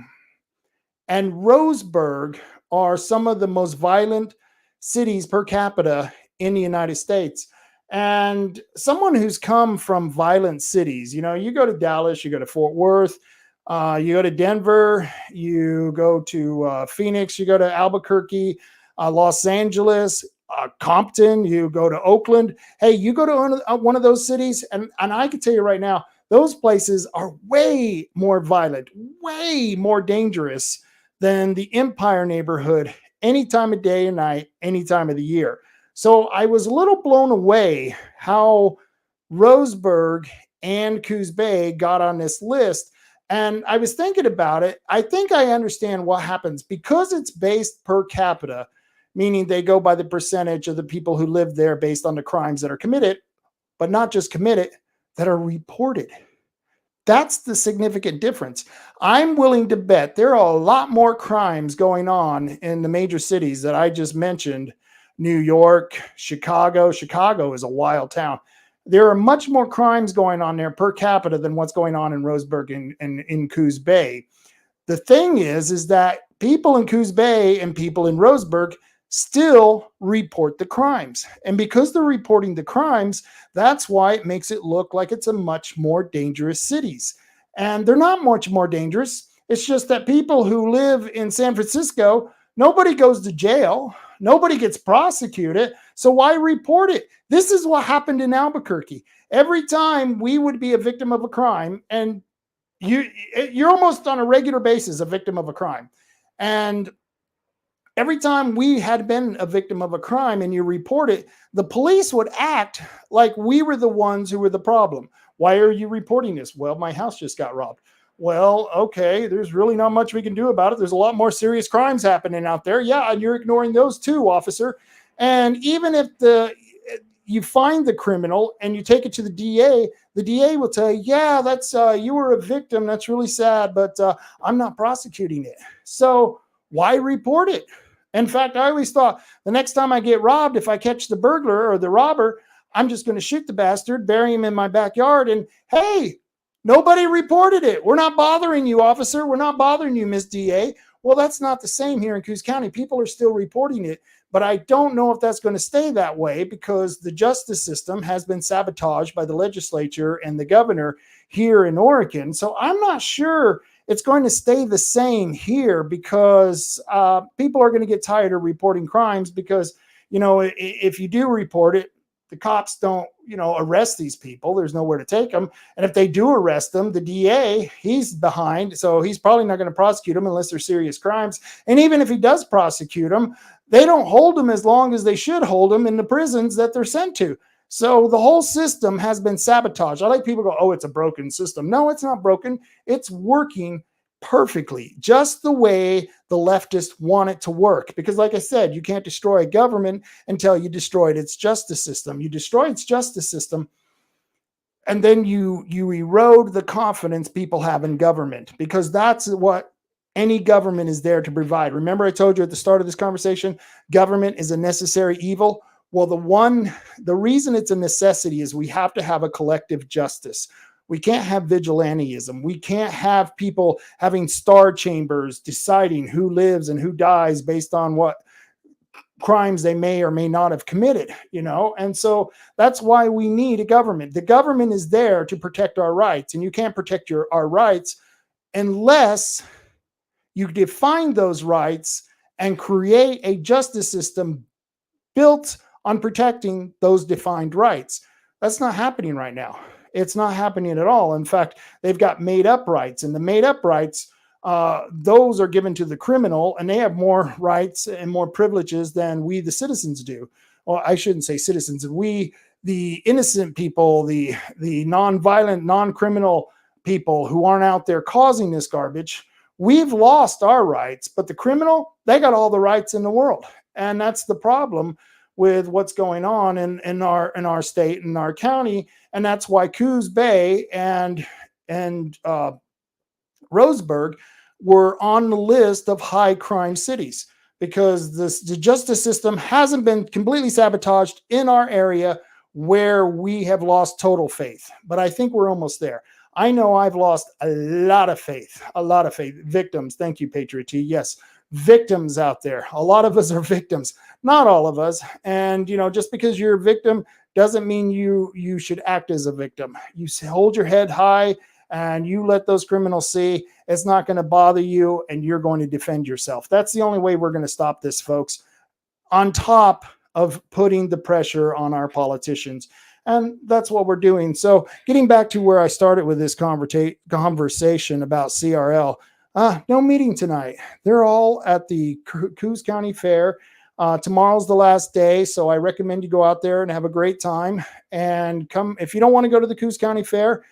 [SPEAKER 4] and Roseburg are some of the most violent cities per capita in the United States. And someone who's come from violent cities, you go to Dallas, you go to Fort Worth, you go to Denver, you go to Phoenix, you go to Albuquerque, Los Angeles, Compton, you go to Oakland. Hey, you go to one of those cities, and I can tell you right now, those places are way more violent, way more dangerous than the Empire neighborhood any time of day or night, any time of the year. So I was a little blown away how Roseburg and Coos Bay got on this list. And I was thinking about it. I think I understand what happens because it's based per capita, meaning they go by the percentage of the people who live there based on the crimes that are committed, but not just committed, that are reported. That's the significant difference. I'm willing to bet there are a lot more crimes going on in the major cities that I just mentioned. New York, Chicago. Chicago is a wild town. There are much more crimes going on there per capita than what's going on in Roseburg and in Coos Bay. The thing is that people in Coos Bay and people in Roseburg still report the crimes. And because they're reporting the crimes, that's why it makes it look like it's a much more dangerous cities. And they're not much more dangerous. It's just that people who live in San Francisco, nobody goes to jail. Nobody gets prosecuted. So why report it? This is what happened in Albuquerque. Every time we would be a victim of a crime, and you're almost on a regular basis a victim of a crime. And every time we had been a victim of a crime and you report it, the police would act like we were the ones who were the problem. Why are you reporting this? Well, my house just got robbed. Well, okay, there's really not much we can do about it. There's a lot more serious crimes happening out there. Yeah, and you're ignoring those too, officer. And even if you find the criminal and you take it to the DA, the DA will tell you, yeah, that's you were a victim. That's really sad, but I'm not prosecuting it. So why report it? In fact, I always thought the next time I get robbed, if I catch the burglar or the robber, I'm just going to shoot the bastard, bury him in my backyard, and hey, nobody reported it. We're not bothering you, officer. We're not bothering you, Miss DA. Well, that's not the same here in Coos County. People are still reporting it, but I don't know if that's going to stay that way because the justice system has been sabotaged by the legislature and the governor here in Oregon. So I'm not sure it's going to stay the same here because people are going to get tired of reporting crimes because, if you do report it, the cops don't, arrest these people. There's nowhere to take them. And if they do arrest them, the DA, he's behind. So he's probably not going to prosecute them unless they're serious crimes. And even if he does prosecute them, they don't hold them as long as they should hold them in the prisons that they're sent to. So the whole system has been sabotaged. I like people go, oh, it's a broken system. No, it's not broken. It's working perfectly, just the way the leftists want it to work. Because like I said, you can't destroy a government until you destroyed its justice system. You destroy its justice system, and then you erode the confidence people have in government, because that's what any government is there to provide. Remember I told you at the start of this conversation, government is a necessary evil. Well, the reason it's a necessity is we have to have a collective justice. We can't have vigilantism. We can't have people having star chambers deciding who lives and who dies based on what crimes they may or may not have committed, And so that's why we need a government. The government is there to protect our rights, and you can't protect our rights unless you define those rights and create a justice system built on protecting those defined rights. That's not happening right now. It's not happening at all. In fact, they've got made up rights, and the made up rights, those are given to the criminal, and they have more rights and more privileges than we, the citizens, do. Well, I shouldn't say citizens. We, the innocent people, the non-violent, non-criminal people who aren't out there causing this garbage, we've lost our rights, but the criminal, they got all the rights in the world. And that's the problem with what's going on in our state and our county. And that's why Coos Bay and Roseburg were on the list of high crime cities, because the justice system hasn't been completely sabotaged in our area where we have lost total faith. But I think we're almost there. I know I've lost a lot of faith. Victims. Thank you, Patriot T. Yes, victims out there. A lot of us are victims, not all of us. And, just because you're a victim doesn't mean you should act as a victim. You hold your head high and you let those criminals see it's not going to bother you, and you're going to defend yourself. That's the only way we're going to stop this, folks, on top of putting the pressure on our politicians. And that's what we're doing. So getting back to where I started with this conversation about CRL, no meeting tonight. They're all at the Coos County Fair. Tomorrow's the last day, so I recommend you go out there and have a great time. And come, if you don't want to go to the Coos County Fair,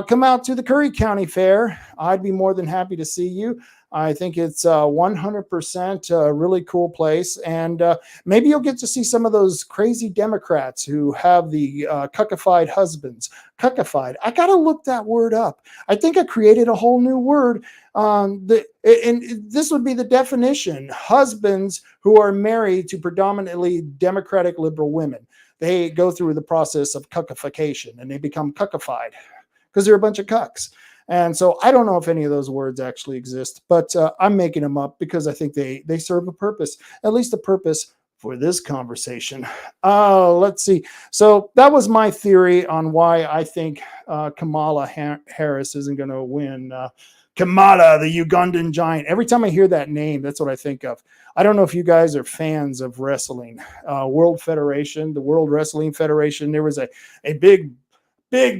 [SPEAKER 4] come out to the Curry County Fair. I'd be more than happy to see you. I think it's 100% a really cool place. And maybe you'll get to see some of those crazy Democrats who have the cuckified husbands. Cuckified. I got to look that word up. I think I created a whole new word. And this would be the definition. Husbands who are married to predominantly Democratic liberal women. They go through the process of cuckification and they become cuckified because they're a bunch of cucks. And so I don't know if any of those words actually exist, but I'm making them up because I think they serve a purpose, at least a purpose for this conversation. Let's see. So that was my theory on why I think Kamala Harris isn't going to win. Kamala, the Ugandan giant. Every time I hear that name, that's what I think of. I don't know if you guys are fans of wrestling. World Federation, the World Wrestling Federation, there was a big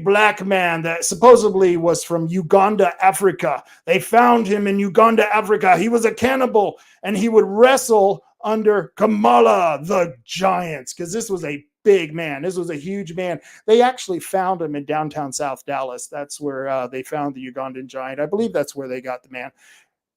[SPEAKER 4] black man that supposedly was from Uganda, Africa. They found him in Uganda, Africa. He was a cannibal, and he would wrestle under Kamala, the giant, because this was a big man. This was a huge man. They actually found him in downtown South Dallas. That's where they found the Ugandan giant. I believe that's where they got the man.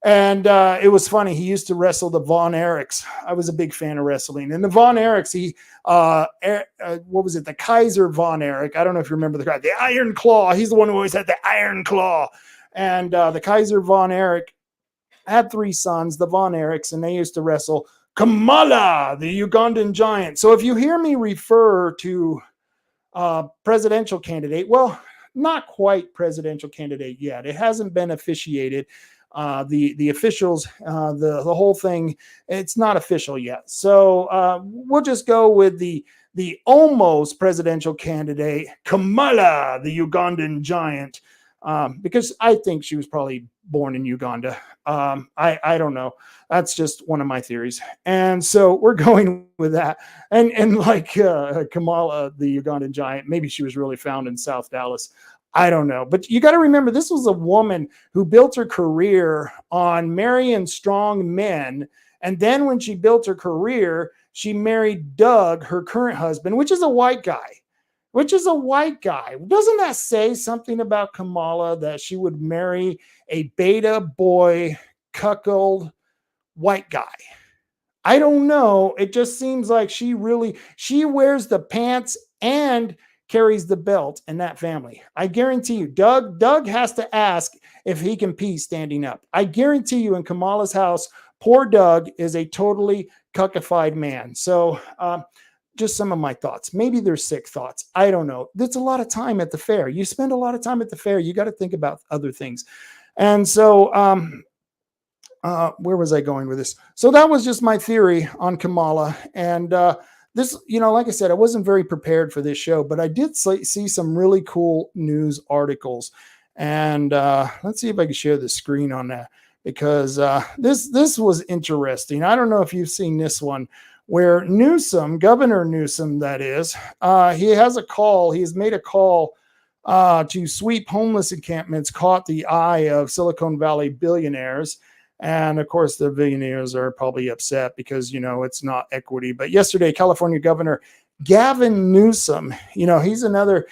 [SPEAKER 4] And it was funny. He used to wrestle the Von Erichs. I was a big fan of wrestling. And the Von Erichs, what was it? The Kaiser Von Erich. I don't know if you remember the guy. The Iron Claw. He's the one who always had the Iron Claw. And the Kaiser Von Erich had 3 sons, the Von Erichs, and they used to wrestle Kamala, the Ugandan giant. So if you hear me refer to presidential candidate, well, not quite presidential candidate yet. It hasn't been officiated. The officials, the whole thing, it's not official yet. So we'll just go with the almost presidential candidate, Kamala, the Ugandan giant, because I think she was probably born in Uganda. I don't know. That's just one of my theories. And so we're going with that. And like Kamala, the Ugandan giant, maybe she was really found in South Dallas. I don't know. But you got to remember, this was a woman who built her career on marrying strong men. And then when she built her career, she married Doug, her current husband, which is a white guy. Doesn't that say something about Kamala, that she would marry a beta boy, cuckold white guy? I don't know. It just seems like she wears the pants and carries the belt in that family. I guarantee you, Doug has to ask if he can pee standing up. I guarantee you, in Kamala's house, poor Doug is a totally cuckified man. So just some of my thoughts. Maybe they're sick thoughts. I don't know. That's a lot of time at the fair. You spend a lot of time at the fair. You got to think about other things. And so where was I going with this? So that was just my theory on Kamala. And this, like I said, I wasn't very prepared for this show, but I did see some really cool news articles. And let's see if I can share the screen on that, because this was interesting. I don't know if you've seen this one, where Governor Newsom, that is, he has made a call to sweep homeless encampments caught the eye of Silicon Valley billionaires. And of course, the billionaires are probably upset because, it's not equity. But yesterday, California Governor Gavin Newsom, he's another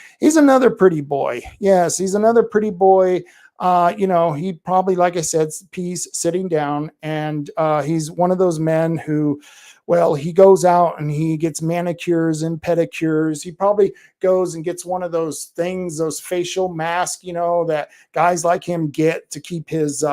[SPEAKER 4] pretty boy. Yes, he's another pretty boy. He probably, like I said, peace sitting down. And he's one of those men who, well, he goes out and he gets manicures and pedicures. He probably goes and gets one of those things, those facial masks, that guys like him get to keep his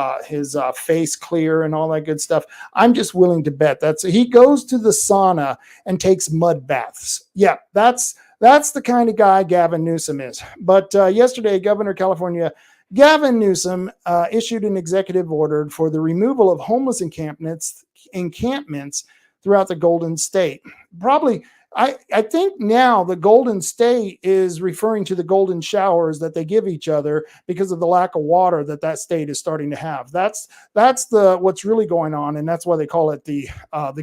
[SPEAKER 4] face clear and all that good stuff. I'm just willing to bet he goes to the sauna and takes mud baths. Yeah, that's the kind of guy Gavin Newsom is. But yesterday, Governor California Gavin Newsom issued an executive order for the removal of homeless encampments throughout the Golden State. Probably, I think now the Golden State is referring to the golden showers that they give each other because of the lack of water that state is starting to have. That's what's really going on, and that's why they call it the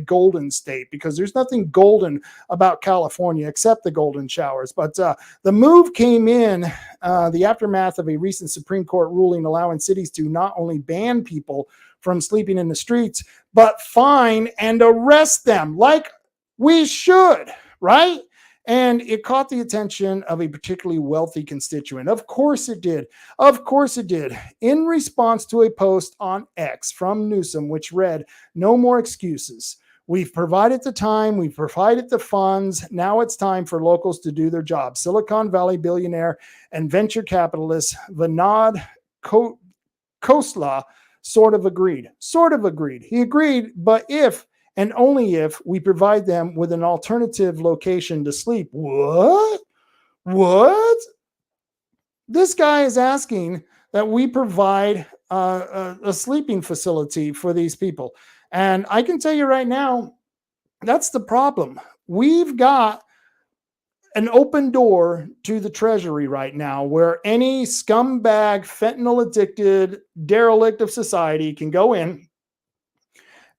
[SPEAKER 4] Golden State, because there's nothing golden about California except the golden showers. But the move came in the aftermath of a recent Supreme Court ruling allowing cities to not only ban people from sleeping in the streets, but fine and arrest them, like we should, right? And it caught the attention of a particularly wealthy constituent. Of course it did. In response to a post on X from Newsom, which read, "No more excuses. We've provided the time, we've provided the funds. Now it's time for locals to do their job." Silicon Valley billionaire and venture capitalist Vinod Khosla sort of agreed. He agreed, but if and only if we provide them with an alternative location to sleep. What? This guy is asking that we provide a sleeping facility for these people. And I can tell you right now, that's the problem. We've got an open door to the Treasury right now, where any scumbag, fentanyl-addicted derelict of society can go in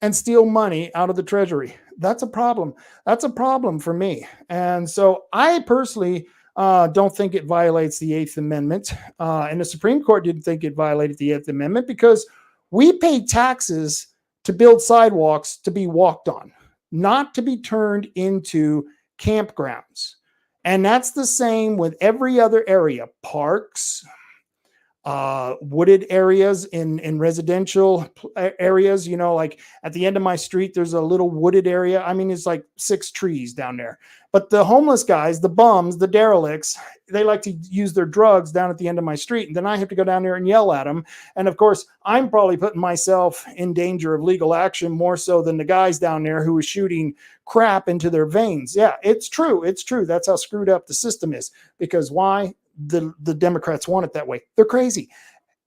[SPEAKER 4] and steal money out of the Treasury. That's a problem. That's a problem for me. And so I personally don't think it violates the Eighth Amendment. And the Supreme Court didn't think it violated the Eighth Amendment because we pay taxes to build sidewalks to be walked on, not to be turned into campgrounds. And that's the same with every other area, parks, wooded areas in residential areas. You know, like at the end of my street, there's a little wooded area. I mean, it's like 6 trees down there. But the homeless guys, the bums, the derelicts, they like to use their drugs down at the end of my street. And then I have to go down there and yell at them. And of course, I'm probably putting myself in danger of legal action more so than the guys down there who is shooting crap into their veins. Yeah, it's true. It's true. That's how screwed up the system is. Because why? The Democrats want it that way. They're crazy.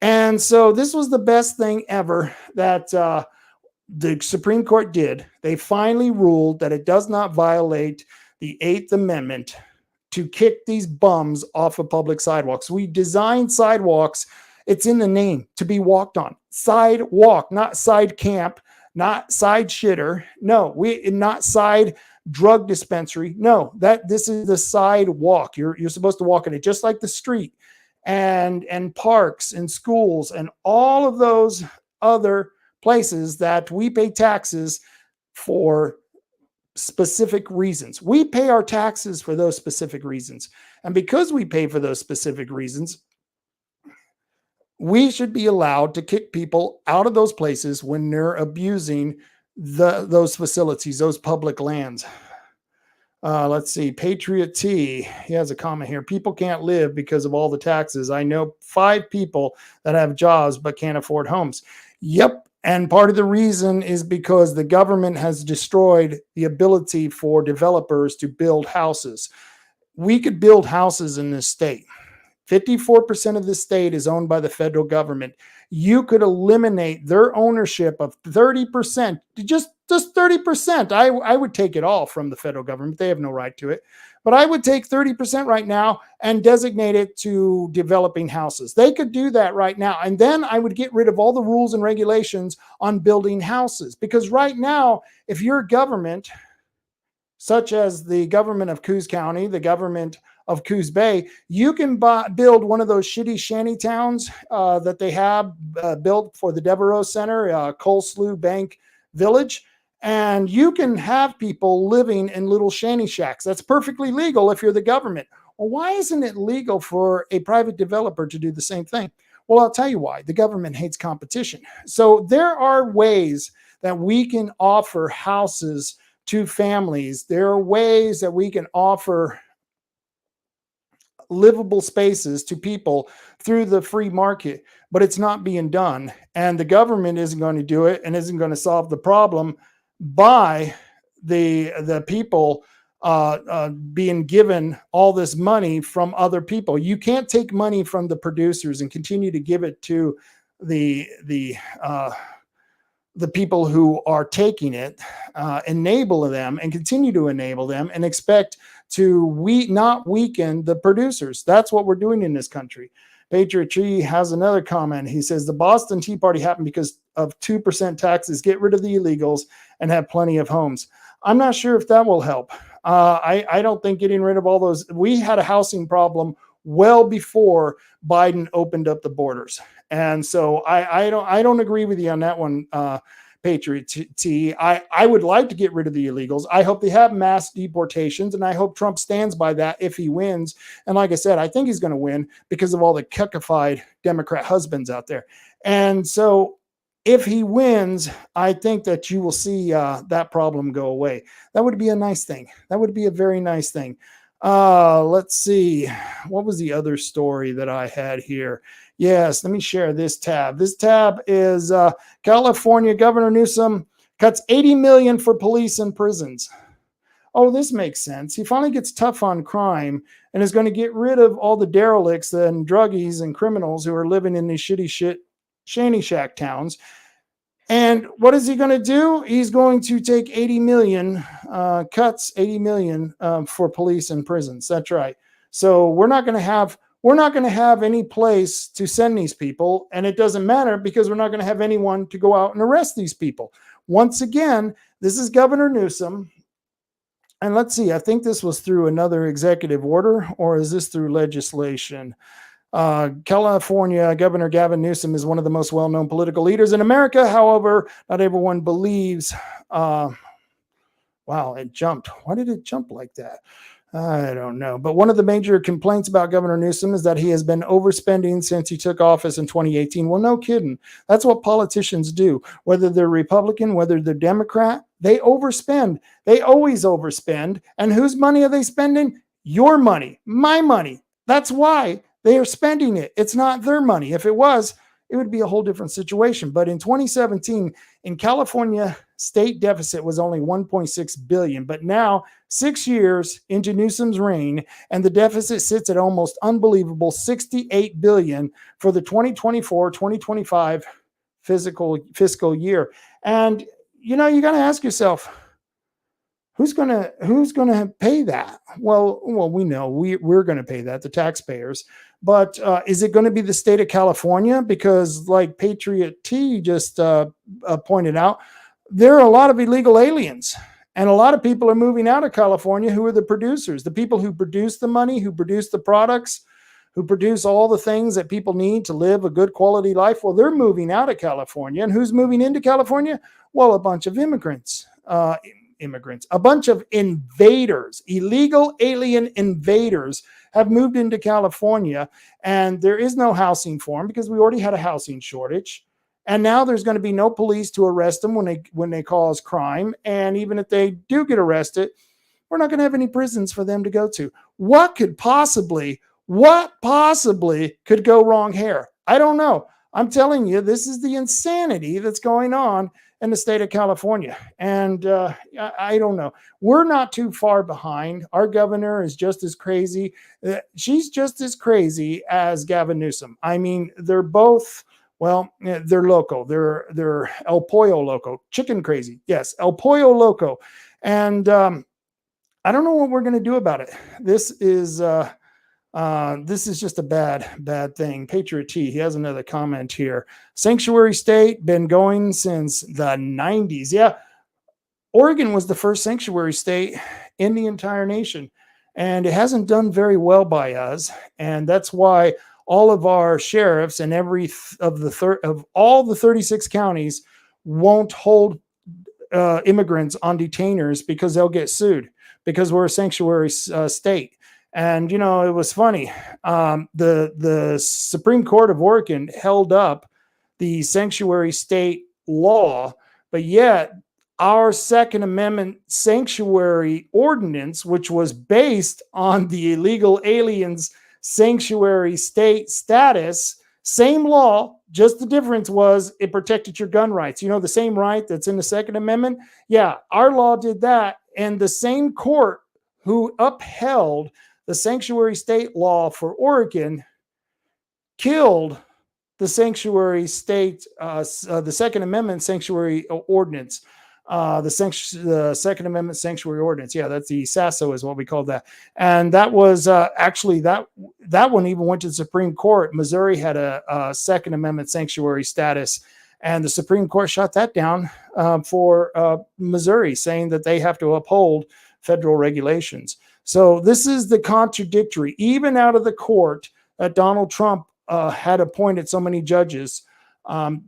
[SPEAKER 4] And so this was the best thing ever that the Supreme Court did. They finally ruled that it does not violate the 8th Amendment to kick these bums off of public sidewalks. We designed sidewalks, it's in the name, to be walked on. Sidewalk, not side camp, not side shitter. No, not side drug dispensary. No, this is the sidewalk. You're supposed to walk in it just like the street and parks and schools and all of those other places that we pay taxes for specific reasons. We pay our taxes for those specific reasons. And because we pay for those specific reasons, we should be allowed to kick people out of those places when they're abusing those facilities, those public lands. Let's see. Patriot T, he has a comment here. People can't live because of all the taxes. I know 5 people that have jobs but can't afford homes. Yep. And part of the reason is because the government has destroyed the ability for developers to build houses. We could build houses in this state. 54% of the state is owned by the federal government. You could eliminate their ownership of 30%, just 30%. I would take it all from the federal government. They have no right to it. But I would take 30% right now and designate it to developing houses. They could do that right now. And then I would get rid of all the rules and regulations on building houses. Because right now, if you're a government, such as the government of Coos County, the government of Coos Bay, you can build one of those shitty shanty towns that they have built for the Devereaux Center, Coal Slough Bank Village. And you can have people living in little shanty shacks. That's perfectly legal if you're the government. Well, why isn't it legal for a private developer to do the same thing? Well, I'll tell you why. The government hates competition. So there are ways that we can offer houses to families. There are ways that we can offer livable spaces to people through the free market, but it's not being done. And the government isn't going to do it and isn't going to solve the problem by the people being given all this money from other people. You can't take money from the producers and continue to give it to the people who are taking it, enable them and continue to enable them and expect to not weaken the producers. That's what we're doing in this country. Patriot Tree has another comment. He says the Boston Tea Party happened because of 2% taxes. Get rid of the illegals and have plenty of homes. I'm not sure if that will help. I don't think getting rid of all those. We had a housing problem well before Biden opened up the borders, and so I don't agree with you on that one, Patriot T. I would like to get rid of the illegals. I hope they have mass deportations, and I hope Trump stands by that if he wins. And like I said, I think he's going to win because of all the cuckified Democrat husbands out there. And so if he wins, I think that you will see that problem go away. That would be a nice thing. That would be a very nice thing. Let's see. What was the other story that I had here? Yes, let me share this tab. This tab is California Governor Newsom cuts $80 million for police and prisons. Oh, this makes sense. He finally gets tough on crime and is going to get rid of all the derelicts and druggies and criminals who are living in these shanty shack towns. And what is he going to do? He's going to take 80 million, cuts 80 million for police and prisons. That's right. So we're not going to have any place to send these people. And it doesn't matter because we're not going to have anyone to go out and arrest these people. Once again, this is Governor Newsom. And let's see, I think this was through another executive order, or is this through legislation? California Governor Gavin Newsom is one of the most well-known political leaders in America. However, not everyone believes. Wow, it jumped. Why did it jump like that? I don't know. But one of the major complaints about Governor Newsom is that he has been overspending since he took office in 2018. Well, no kidding. That's what politicians do. Whether they're Republican, whether they're Democrat, they overspend. They always overspend. And whose money are they spending? Your money, my money. That's why they are spending it. It's not their money. If it was, it would be a whole different situation. But in 2017, in California, state deficit was only 1.6 billion. But now, 6 years into Newsom's reign, and the deficit sits at almost unbelievable 68 billion for the 2024-2025 fiscal year. And you know, you got to ask yourself, who's gonna pay that? Well, we know we're going to pay that, the taxpayers. But is it going to be the state of California? Because, like Patriot T just pointed out, there are a lot of illegal aliens, and a lot of people are moving out of California who are the producers, the people who produce the money, who produce the products, who produce all the things that people need to live a good quality life. Well, they're moving out of California. And who's moving into California? Well, a bunch of immigrants, a bunch of invaders, illegal alien invaders have moved into California, and there is no housing for them because we already had a housing shortage. And now there's going to be no police to arrest them when they cause crime. And even if they do get arrested, we're not going to have any prisons for them to go to. What possibly could go wrong here? I don't know. I'm telling you, this is the insanity that's going on in the state of California. And I don't know. We're not too far behind. Our governor is just as crazy. She's just as crazy as Gavin Newsom. I mean, they're both, well, they're loco. They're El Pollo Loco. Chicken crazy. Yes, El Pollo Loco. And I don't know what we're going to do about it. This is just a bad thing. Patriot T, he has another comment here. Sanctuary state, been going since the 90s. Yeah, Oregon was the first sanctuary state in the entire nation, and it hasn't done very well by us. And that's why all of our sheriffs and of all the 36 counties won't hold immigrants on detainers because they'll get sued because we're a sanctuary state. And, you know, it was funny. The Supreme Court of Oregon held up the sanctuary state law, but yet our Second Amendment sanctuary ordinance, which was based on the illegal aliens sanctuary state status, same law, just the difference was it protected your gun rights. You know, the same right that's in the Second Amendment. Yeah, our law did that. And the same court who upheld the sanctuary state law for Oregon killed the sanctuary state, the Second Amendment sanctuary ordinance, the Second Amendment sanctuary ordinance. Yeah, that's the SASO is what we call that. And that was actually that one even went to the Supreme Court. Missouri had a Second Amendment sanctuary status, and the Supreme Court shot that down for Missouri, saying that they have to uphold federal regulations. So this is the contradictory, even out of the court that Donald Trump had appointed so many judges.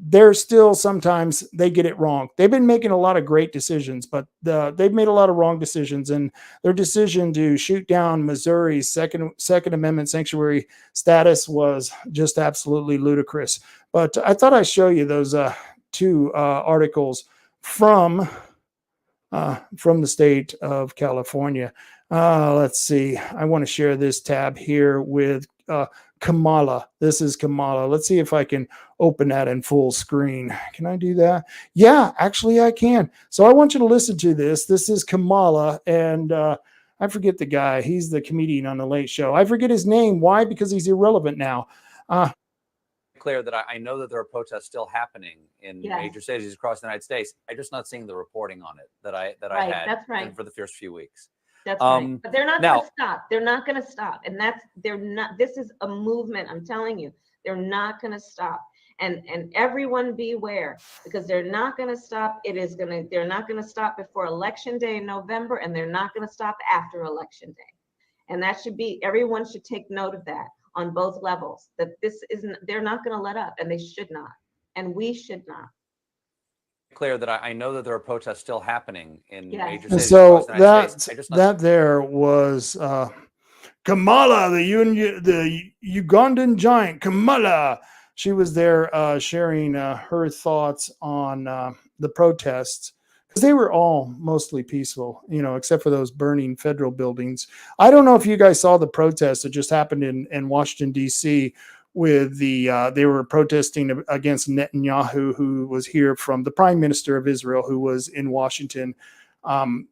[SPEAKER 4] There's still sometimes they get it wrong. They've been making a lot of great decisions, but they've made a lot of wrong decisions. And their decision to shoot down Missouri's Second Amendment sanctuary status was just absolutely ludicrous. But I thought I'd show you those two articles from the state of California. Let's see. I want to share this tab here with Kamala. This is Kamala. Let's see if I can open that in full screen. Can I do that? Yeah, actually I can. So I want you to listen to this. This is Kamala, and I forget the guy. He's the comedian on the Late Show. I forget his name. Why? Because he's irrelevant now.
[SPEAKER 5] Clear that I know that there are protests still happening in major cities across the United States. I'm just not seeing the reporting on it that I had
[SPEAKER 6] that's right.
[SPEAKER 5] for the first few weeks.
[SPEAKER 6] That's right. But they're not going to stop. They're not going to stop. And they're not, this is a movement. I'm telling you, they're not going to stop. And everyone beware, because they're not going to stop. They're not going to stop before Election Day in November, and they're not going to stop after Election Day. And everyone should take note of that on both levels, that they're not going to let up, and they should not. And we should not.
[SPEAKER 5] clear that I know that there are protests still happening in major
[SPEAKER 4] And
[SPEAKER 5] cities
[SPEAKER 4] so
[SPEAKER 5] across the United States.
[SPEAKER 4] that there was Kamala, the Ugandan giant, Kamala. She was there sharing her thoughts on the protests, because they were all mostly peaceful, except for those burning federal buildings. I don't know if you guys saw the protests that just happened in Washington, D.C., with they were protesting against Netanyahu, who was here from the Prime Minister of Israel, who was in Washington.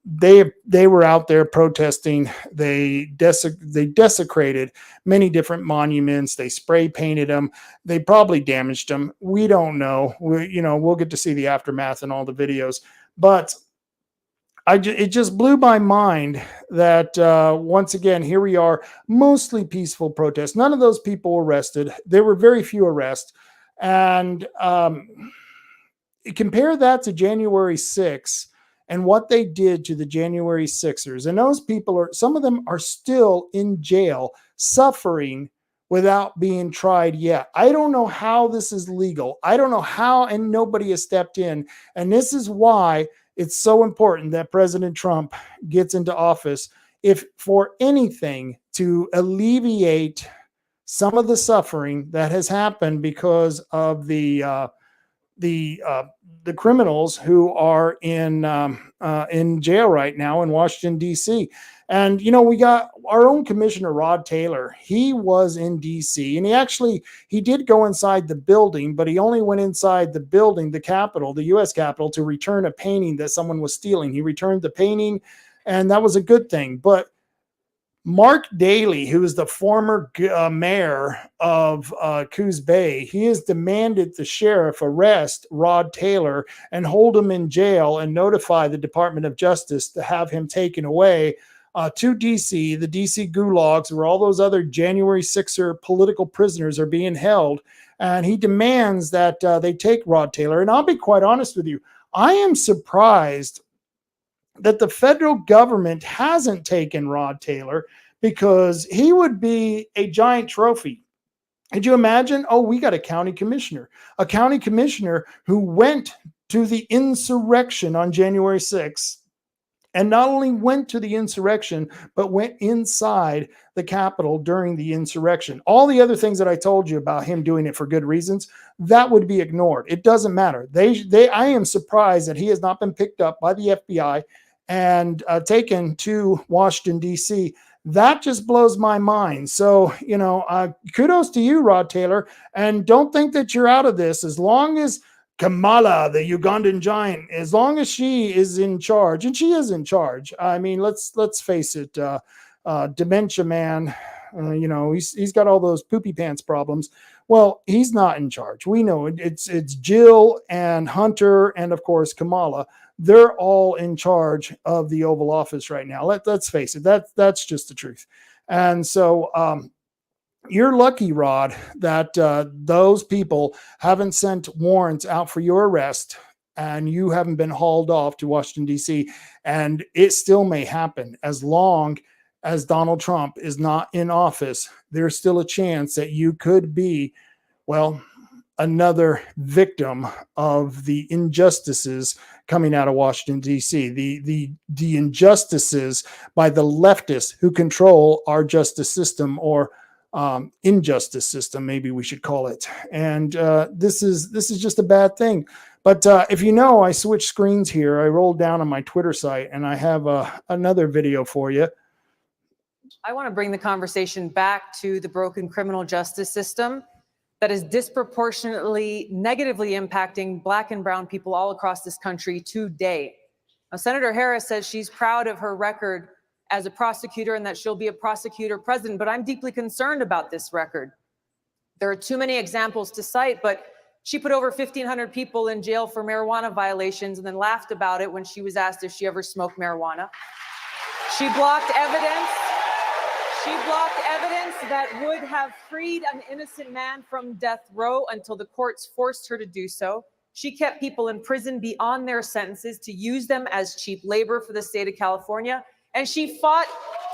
[SPEAKER 4] They were out there protesting. They desecrated many different monuments. They spray painted them. They probably damaged them. We don't know. We'll get to see the aftermath in all the videos. But it just blew my mind that once again, here we are, mostly peaceful protests. None of those people were arrested. There were very few arrests. And compare that to January 6th and what they did to the January 6ers. And those people some of them are still in jail, suffering without being tried yet. I don't know how this is legal. I don't know how, and nobody has stepped in. And this is why it's so important that President Trump gets into office, if for anything, to alleviate some of the suffering that has happened because of the criminals who are in jail right now in Washington, D.C. And, we got our own Commissioner Rod Taylor. He was in D.C. and he did go inside the building, but he only went inside the building, the Capitol, the U.S. Capitol, to return a painting that someone was stealing. He returned the painting, and that was a good thing. But Mark Daley, who is the former mayor of Coos Bay, he has demanded the sheriff arrest Rod Taylor and hold him in jail and notify the Department of Justice to have him taken away to D.C., the D.C. gulags, where all those other January 6er political prisoners are being held. And he demands that they take Rod Taylor. And I'll be quite honest with you, I am surprised that the federal government hasn't taken Rod Taylor, because he would be a giant trophy. Could you imagine? Oh, we got a county commissioner who went to the insurrection on January 6th, and not only went to the insurrection, but went inside the Capitol during the insurrection. All the other things that I told you about him doing it for good reasons, that would be ignored. It doesn't matter. I am surprised that he has not been picked up by the FBI and taken to Washington, D.C. That just blows my mind. So, kudos to you, Rod Taylor. And don't think that you're out of this. As long as Kamala, the Ugandan giant, as long as she is in charge, and she is in charge. I mean, let's face it, dementia man, he's got all those poopy pants problems. Well, he's not in charge. We know it. It's Jill and Hunter and, of course, Kamala. They're all in charge of the Oval Office right now. Let's face it. That's just the truth. And so you're lucky, Rod, that those people haven't sent warrants out for your arrest, and you haven't been hauled off to Washington, D.C. And it still may happen. As long as Donald Trump is not in office, there's still a chance that you could be, another victim of the injustices coming out of Washington, D.C., the injustices by the leftists who control our justice system, or injustice system, maybe we should call it. And this is just a bad thing. But if I switched screens here. I rolled down on my Twitter site, and I have another video for you.
[SPEAKER 7] I want to bring the conversation back to the broken criminal justice system that is disproportionately negatively impacting Black and brown people all across this country today. Now, Senator Harris says she's proud of her record as a prosecutor and that she'll be a prosecutor president, but I'm deeply concerned about this record. There are too many examples to cite, but she put over 1,500 people in jail for marijuana violations and then laughed about it when she was asked if she ever smoked marijuana. She blocked evidence. That would have freed an innocent man from death row until the courts forced her to do so. She kept people in prison beyond their sentences to use them as cheap labor for the state of California. And she fought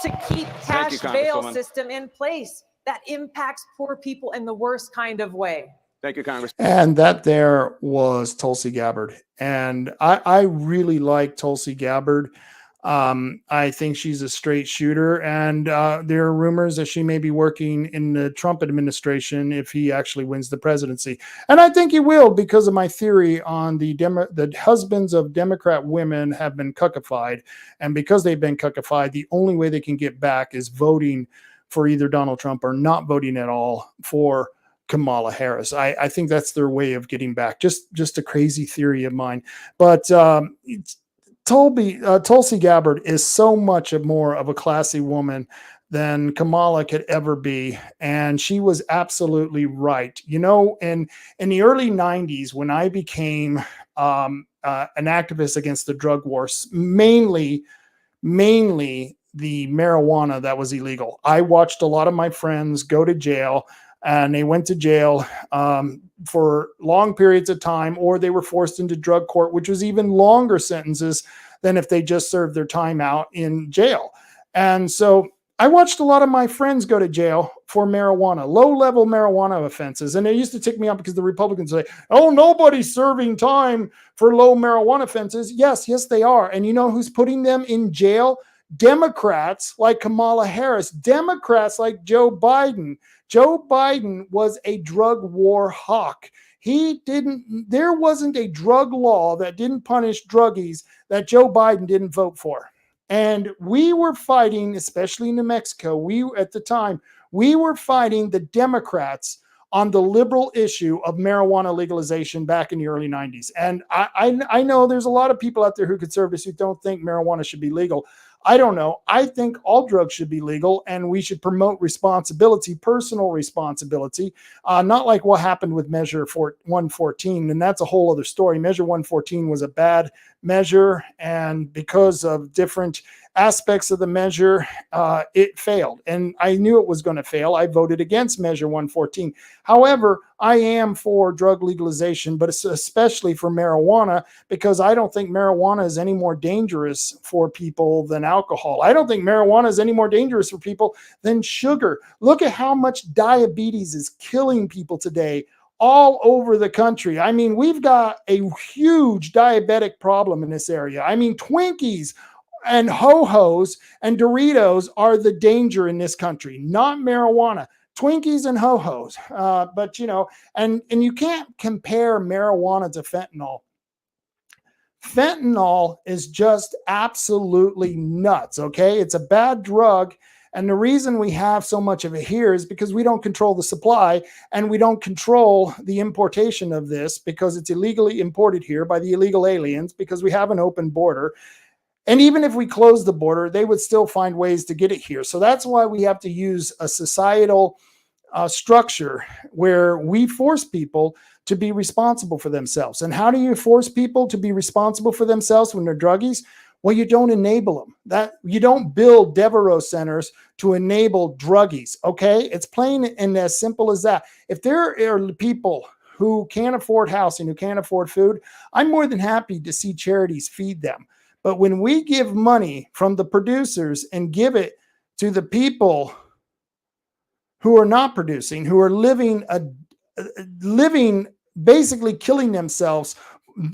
[SPEAKER 7] to keep cash bail system in place that impacts poor people in the worst kind of way.
[SPEAKER 8] Thank you, Congress.
[SPEAKER 4] And that there was Tulsi Gabbard. And I really like Tulsi Gabbard. I think she's a straight shooter. And there are rumors that she may be working in the Trump administration if he actually wins the presidency. And I think he will, because of my theory on the husbands of Democrat women have been cuckified. And because they've been cuckified, the only way they can get back is voting for either Donald Trump or not voting at all for Kamala Harris. I think that's their way of getting back. Just a crazy theory of mine. But Tulsi Gabbard is so much more of a classy woman than Kamala could ever be. And she was absolutely right. You know, in the early 90s, when I became an activist against the drug wars, mainly the marijuana that was illegal, I watched a lot of my friends go to jail. And they went to jail for long periods of time, or they were forced into drug court, which was even longer sentences than if they just served their time out in jail. And so I watched a lot of my friends go to jail for marijuana, low-level marijuana offenses. And it used to tick me off because the Republicans say, oh, nobody's serving time for low marijuana offenses. Yes, they are. And you know who's putting them in jail? Democrats like Kamala Harris, Democrats like Joe Biden. Joe Biden was a drug war hawk. There wasn't a drug law that didn't punish druggies that Joe Biden didn't vote for. And we were fighting, especially in New Mexico, at the time, we were fighting the Democrats on the liberal issue of marijuana legalization back in the early 90s. And I know there's a lot of people out there who conservatives who don't think marijuana should be legal. I don't know. I think all drugs should be legal, and we should promote responsibility, personal responsibility, not like what happened with Measure 114. And that's a whole other story. Measure 114 was a bad measure, and because of different aspects of the measure, it failed. And I knew it was going to fail. I voted against Measure 114. However, I am for drug legalization, but especially for marijuana, because I don't think marijuana is any more dangerous for people than alcohol. I don't think marijuana is any more dangerous for people than sugar. Look at how much diabetes is killing people today all over the country. I mean, we've got a huge diabetic problem in this area. I mean, Twinkies and Ho-Hos and Doritos are the danger in this country, not marijuana. Twinkies and Ho-Hos. But, you know, and you can't compare marijuana to fentanyl. Fentanyl is just absolutely nuts, okay? It's a bad drug. And the reason we have so much of it here is because we don't control the supply, and we don't control the importation of this because it's illegally imported here by the illegal aliens, because we have an open border. And even if we close the border, they would still find ways to get it here. So that's why we have to use a societal structure where we force people to be responsible for themselves. And how do you force people to be responsible for themselves when they're druggies? Well, you don't enable them. That you don't build Devereaux centers to enable druggies. Okay, it's plain and as simple as that. If there are people who can't afford housing, who can't afford food, I'm more than happy to see charities feed them. But when we give money from the producers and give it to the people who are not producing, who are living basically killing themselves,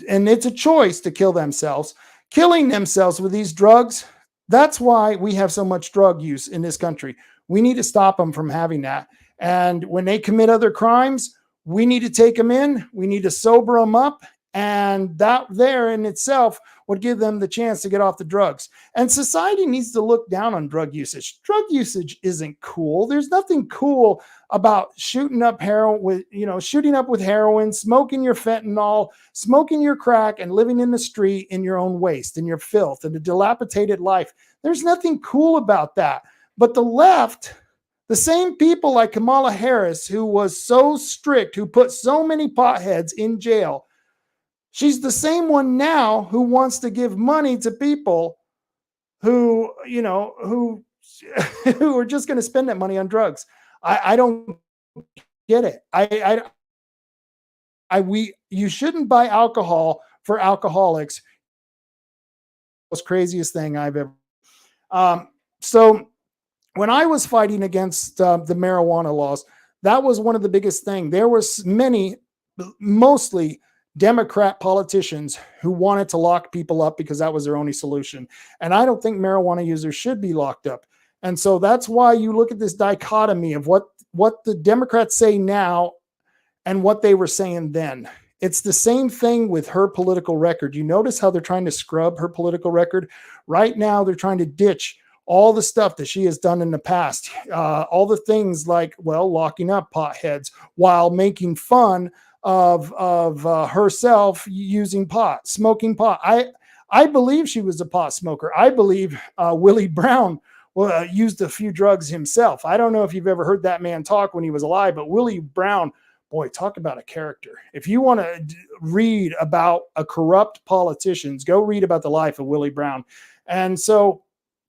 [SPEAKER 4] and it's a choice to kill themselves, killing themselves with these drugs, that's why we have so much drug use in this country. We need to stop them from having that. And when they commit other crimes, we need to take them in, we need to sober them up, and that there in itself would give them the chance to get off the drugs. And society needs to look down on drug usage. Drug usage isn't cool. There's nothing cool about shooting up with heroin, smoking your fentanyl, smoking your crack, and living in the street in your own waste, in your filth, in a dilapidated life. There's nothing cool about that. But the left, the same people like Kamala Harris, who was so strict, who put so many potheads in jail, she's the same one now who wants to give money to people who are just going to spend that money on drugs. I don't get it. You shouldn't buy alcohol for alcoholics. Most craziest thing I've ever. So when I was fighting against the marijuana laws, That was one of the biggest things. There was many, mostly Democrat politicians who wanted to lock people up because that was their only solution. And I don't think marijuana users should be locked up. And so that's why you look at this dichotomy of what the Democrats say now and what they were saying then. It's the same thing with her political record. You notice how they're trying to scrub her political record? Right now, they're trying to ditch all the stuff that she has done in the past, all the things like, well, locking up potheads while making fun of herself using pot, smoking pot. I believe she was a pot smoker. I believe Willie Brown used a few drugs himself. I don't know if you've ever heard that man talk when he was alive, but Willie Brown, boy, talk about a character. If you want to read about a corrupt politicians, go read about the life of Willie Brown.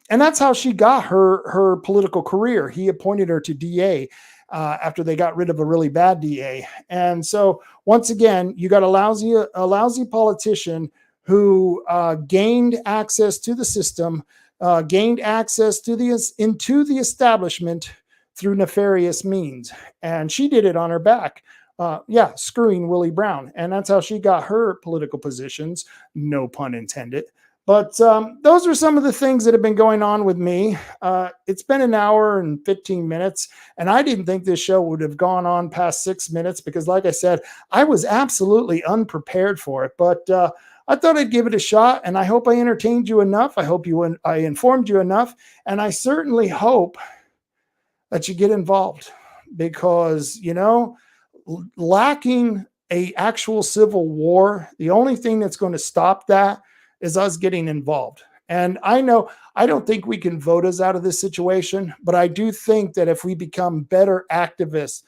[SPEAKER 4] And that's how she got her political career. He appointed her to DA after they got rid of a really bad DA. And so once again, you got a lousy politician who gained access to the system, gained access to into the establishment through nefarious means. And she did it on her back. Screwing Willie Brown. And that's how she got her political positions, no pun intended. But those are some of the things that have been going on with me. It's been an hour and 15 minutes, and I didn't think this show would have gone on past 6 minutes because, like I said, I was absolutely unprepared for it. But I thought I'd give it a shot, and I hope I entertained you enough. I hope I informed you enough, and I certainly hope that you get involved because, lacking a actual civil war, the only thing that's going to stop that is us getting involved. And I don't think we can vote us out of this situation, but I do think that if we become better activists,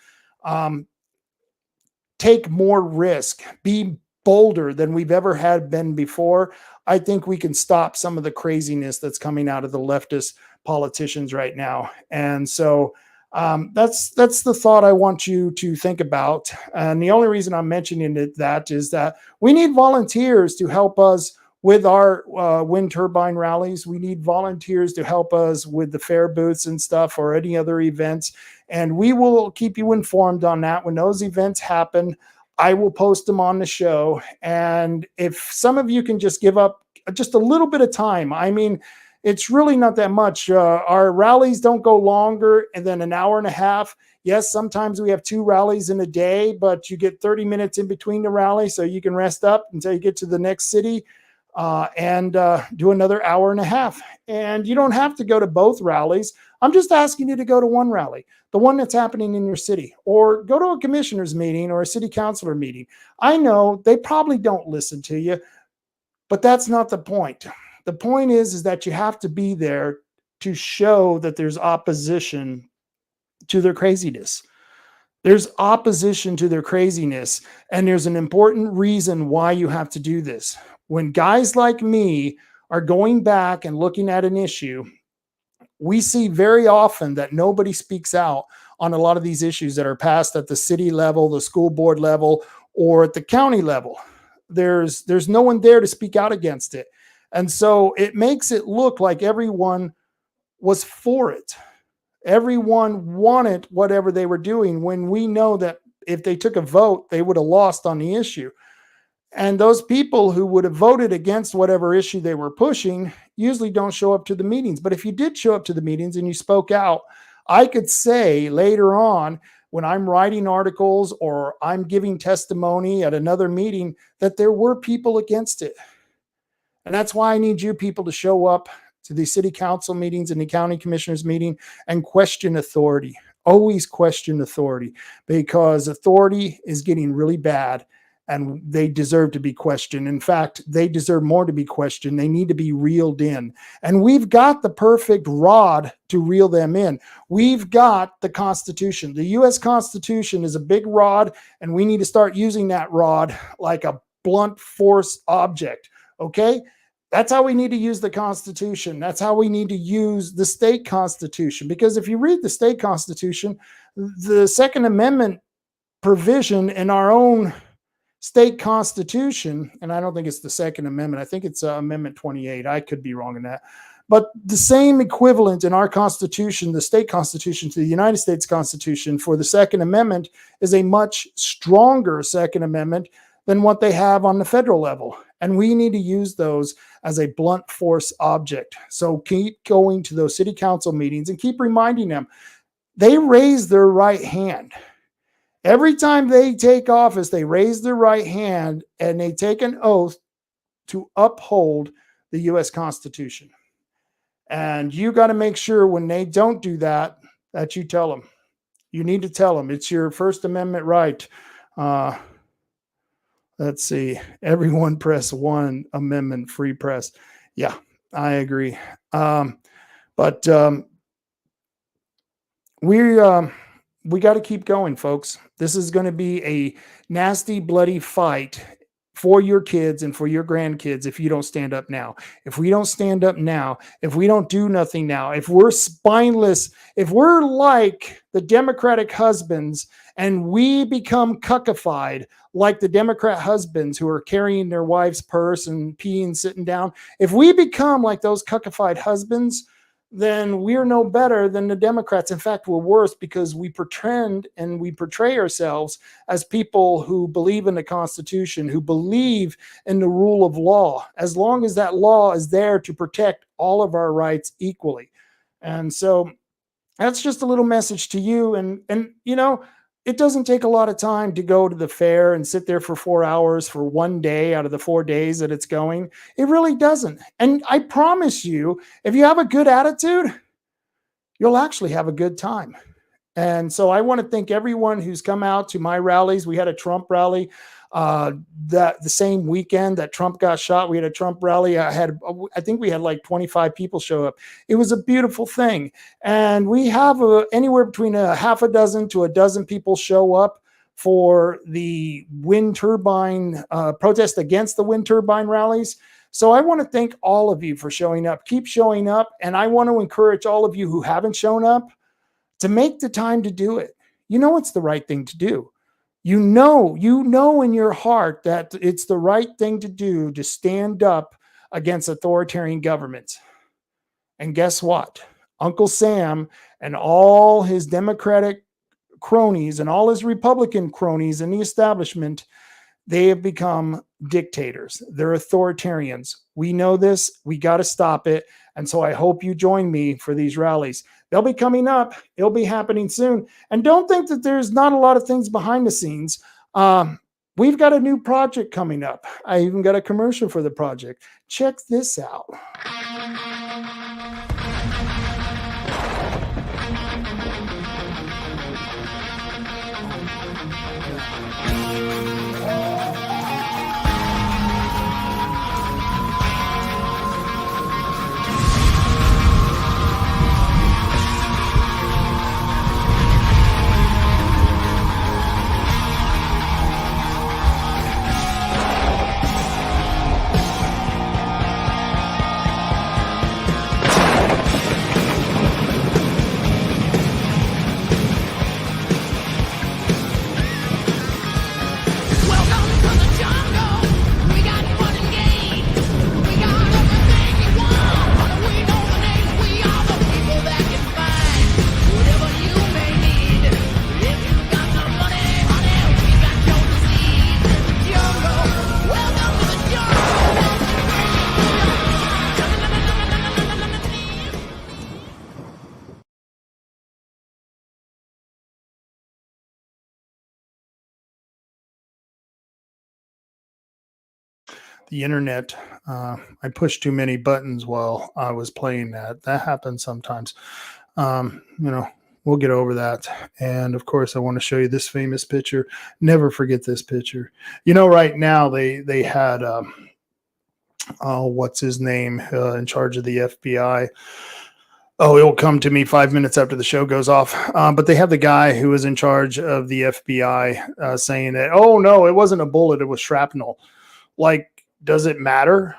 [SPEAKER 4] take more risk, be bolder than we've ever had been before, I think we can stop some of the craziness that's coming out of the leftist politicians right now. And so that's the thought I want you to think about. And the only reason I'm mentioning that is that we need volunteers to help us with our wind turbine rallies. We need volunteers to help us with the fair booths and stuff or any other events. And we will keep you informed on that. When those events happen, I will post them on the show. And if some of you can just give up just a little bit of time, I mean, it's really not that much. Our rallies don't go longer than an hour and a half. Yes, sometimes we have 2 rallies in a day, but you get 30 minutes in between the rally, so you can rest up until you get to the next city. And do another hour and a half. And you don't have to go to both rallies. I'm just asking you to go to one rally, the one that's happening in your city, or go to a commissioner's meeting or a city councilor meeting. I know they probably don't listen to you, but that's not the point. The point is that you have to be there to show that there's opposition to their craziness. There's opposition to their craziness, and there's an important reason why you have to do this. When guys like me are going back and looking at an issue, we see very often that nobody speaks out on a lot of these issues that are passed at the city level, the school board level, or at the county level. There's no one there to speak out against it. And so it makes it look like everyone was for it. Everyone wanted whatever they were doing, when we know that if they took a vote, they would have lost on the issue. And those people who would have voted against whatever issue they were pushing usually don't show up to the meetings. But if you did show up to the meetings and you spoke out, I could say later on when I'm writing articles or I'm giving testimony at another meeting that there were people against it. And that's why I need you people to show up to the city council meetings and the county commissioners meeting and question authority. Always question authority, because authority is getting really bad and they deserve to be questioned. In fact, they deserve more to be questioned. They need to be reeled in. And we've got the perfect rod to reel them in. We've got the Constitution. The U.S. Constitution is a big rod, and we need to start using that rod like a blunt force object, okay? That's how we need to use the Constitution. That's how we need to use the state constitution. Because if you read the state constitution, the Second Amendment provision in our own state constitution, and I don't think it's the Second Amendment. I think it's Amendment 28. I could be wrong in that. But the same equivalent in our Constitution, the state Constitution to the United States Constitution for the Second Amendment is a much stronger Second Amendment than what they have on the federal level. And we need to use those as a blunt force object. So keep going to those city council meetings and keep reminding them they raise their right hand. Every time they take office, they raise their right hand and they take an oath to uphold the U.S. Constitution. And you got to make sure when they don't do that, that you tell them. You need to tell them. It's your First Amendment right. Let's see. Everyone press 1 amendment, free press. Yeah, I agree. But we got to keep going, folks. This is going to be a nasty, bloody fight for your kids and for your grandkids if you don't stand up now. If we don't stand up now, if we don't do nothing now, if we're spineless, if we're like the Democratic husbands and we become cuckified like the Democrat husbands who are carrying their wife's purse and peeing sitting down, if we become like those cuckified husbands, then we're no better than the Democrats. In fact, we're worse because we pretend and we portray ourselves as people who believe in the Constitution, who believe in the rule of law, as long as that law is there to protect all of our rights equally. And so that's just a little message to you. And you know, it doesn't take a lot of time to go to the fair and sit there for 4 hours for one day out of the 4 days that it's going. It really doesn't. And I promise you, if you have a good attitude, you'll actually have a good time. And so I want to thank everyone who's come out to my rallies. We had a Trump rally the same weekend that Trump got shot. We had a Trump rally. I think we had like 25 people show up. It was a beautiful thing. And we have anywhere between a half a dozen to a dozen people show up for the wind turbine protest against the wind turbine rallies. So I want to thank all of you for showing up. Keep showing up. And I want to encourage all of you who haven't shown up to make the time to do it. You know, it's the right thing to do. You know in your heart that it's the right thing to do to stand up against authoritarian governments. And guess what? Uncle Sam and all his Democratic cronies and all his Republican cronies in the establishment, they have become dictators. They're authoritarians. We know this. We got to stop it. And so I hope you join me for these rallies. They'll be coming up. It'll be happening soon. And don't think that there's not a lot of things behind the scenes. We've got a new project coming up. I even got a commercial for the project. Check this out. The internet, I pushed too many buttons while I was playing that. That happens sometimes. We'll get over that. And of course, I want to show you this famous picture. Never forget this picture. You know, right now they had, what's his name, in charge of the FBI. Oh, it'll come to me 5 minutes after the show goes off. But they have the guy who was in charge of the FBI saying that, oh, no, it wasn't a bullet. It was shrapnel. Like, does it matter?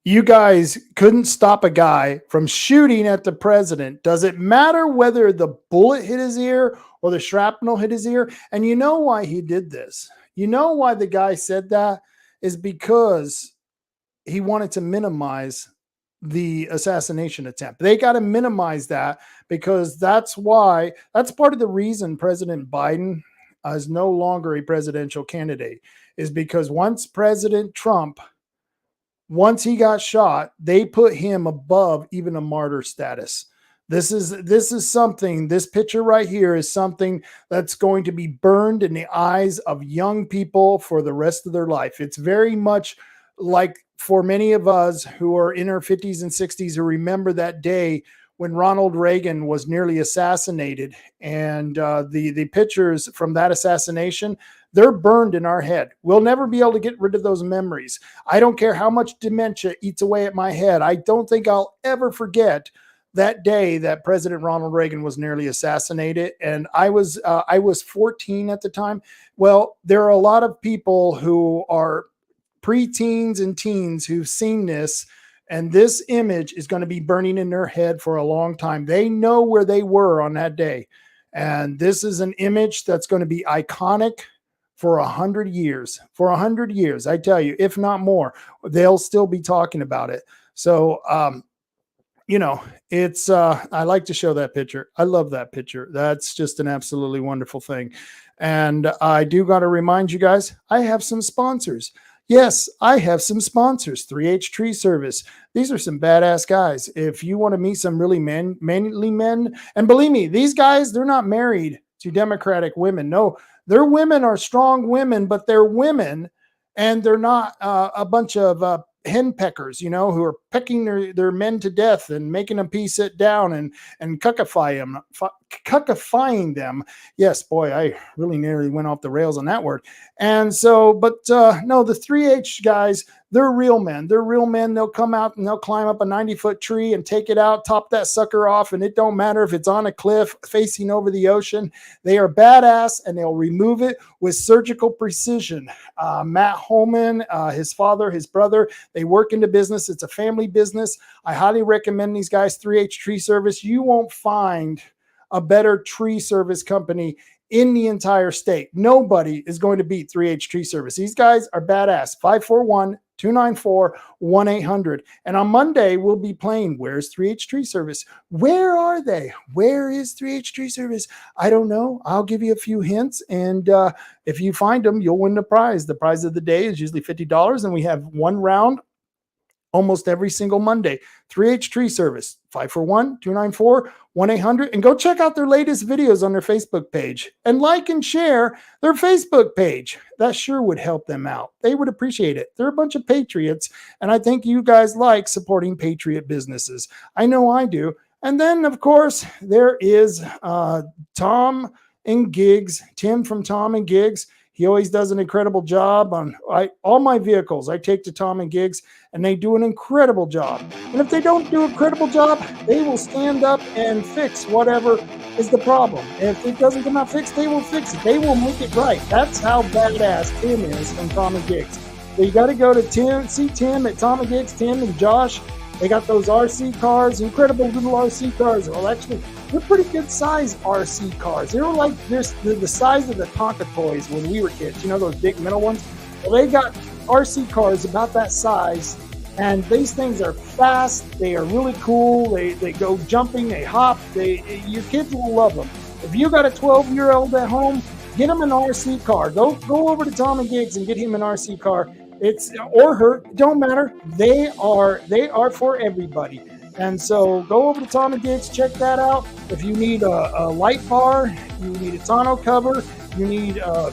[SPEAKER 4] You guys couldn't stop a guy from shooting at the president. Does it matter whether the bullet hit his ear or the shrapnel hit his ear? And you know why he did this? You know why the guy said that is because he wanted to minimize the assassination attempt. They got to minimize that, because that's part of the reason President Biden is no longer a presidential candidate, is because once President Trump, once he got shot, they put him above even a martyr status. This is something, this picture right here is something that's going to be burned in the eyes of young people for the rest of their life. It's very much like for many of us who are in our 50s and 60s who remember that day when Ronald Reagan was nearly assassinated, and the pictures from that assassination, they're burned in our head. We'll never be able to get rid of those memories. I don't care how much dementia eats away at my head. I don't think I'll ever forget that day that President Ronald Reagan was nearly assassinated. And I was 14 at the time. Well, there are a lot of people who are preteens and teens who've seen this, and this image is going to be burning in their head for a long time. They know where they were on that day. And this is an image that's going to be iconic for 100 years. For 100 years, I tell you, if not more, they'll still be talking about it. So, it's, I like to show that picture. I love that picture. That's just an absolutely wonderful thing. And I do got to remind you guys, I have some sponsors. Yes, I have some sponsors. 3H Tree Service. These are some badass guys. If you want to meet some really manly men, and believe me, these guys, they're not married to Democratic women. No, their women are strong women, but they're women, and they're not a bunch of henpeckers, who are pecking their men to death and making them pee sit down and cuckifying them. Yes, boy, I really nearly went off the rails on that word. And so, no, the 3H guys, they're real men. They're real men. They'll come out and they'll climb up a 90-foot tree and take it out, top that sucker off, and it don't matter if it's on a cliff facing over the ocean. They are badass, and they'll remove it with surgical precision. Matt Holman, his father, his brother, they work into business. It's a family business. I highly recommend these guys, 3H Tree Service. You won't find a better tree service company in the entire state. Nobody is going to beat 3H Tree Service. These guys are badass. 541-294-1800. And on Monday, we'll be playing Where's 3H Tree Service? Where are they? Where is 3H Tree Service? I don't know. I'll give you a few hints. And if you find them, you'll win the prize. The prize of the day is usually $50. And we have one round almost every single Monday. 3H Tree Service, 541-294-1800. And go check out their latest videos on their Facebook page. And like and share their Facebook page. That sure would help them out. They would appreciate it. They're a bunch of patriots. And I think you guys like supporting patriot businesses. I know I do. And then, of course, there is Tom and Gigs. Tim from Tom and Gigs. He always does an incredible job on all my vehicles. I take to Tom and Gigs, and they do an incredible job. And if they don't do an incredible job, they will stand up and fix whatever is the problem. And if it doesn't come out fixed, they will fix it. They will make it right. That's how badass Tim is from Tom and Gigs. So you got to go to see Tim at Tom and Gigs, Tim and Josh. They got those RC cars, incredible little RC cars. Well, actually, they're pretty good size RC cars. They were like this, the size of the Tonka toys when we were kids. Those big metal ones? Well, they got RC cars about that size, and these things are fast. They are really cool. They go jumping. They hop. Your kids will love them. If you got a 12-year-old at home, get him an RC car. Go over to Tom and Gigs and get him an RC car. Or her, don't matter. They are for everybody. And so go over to Tom and Gigs, check that out. If you need a light bar, you need a tonneau cover, you need a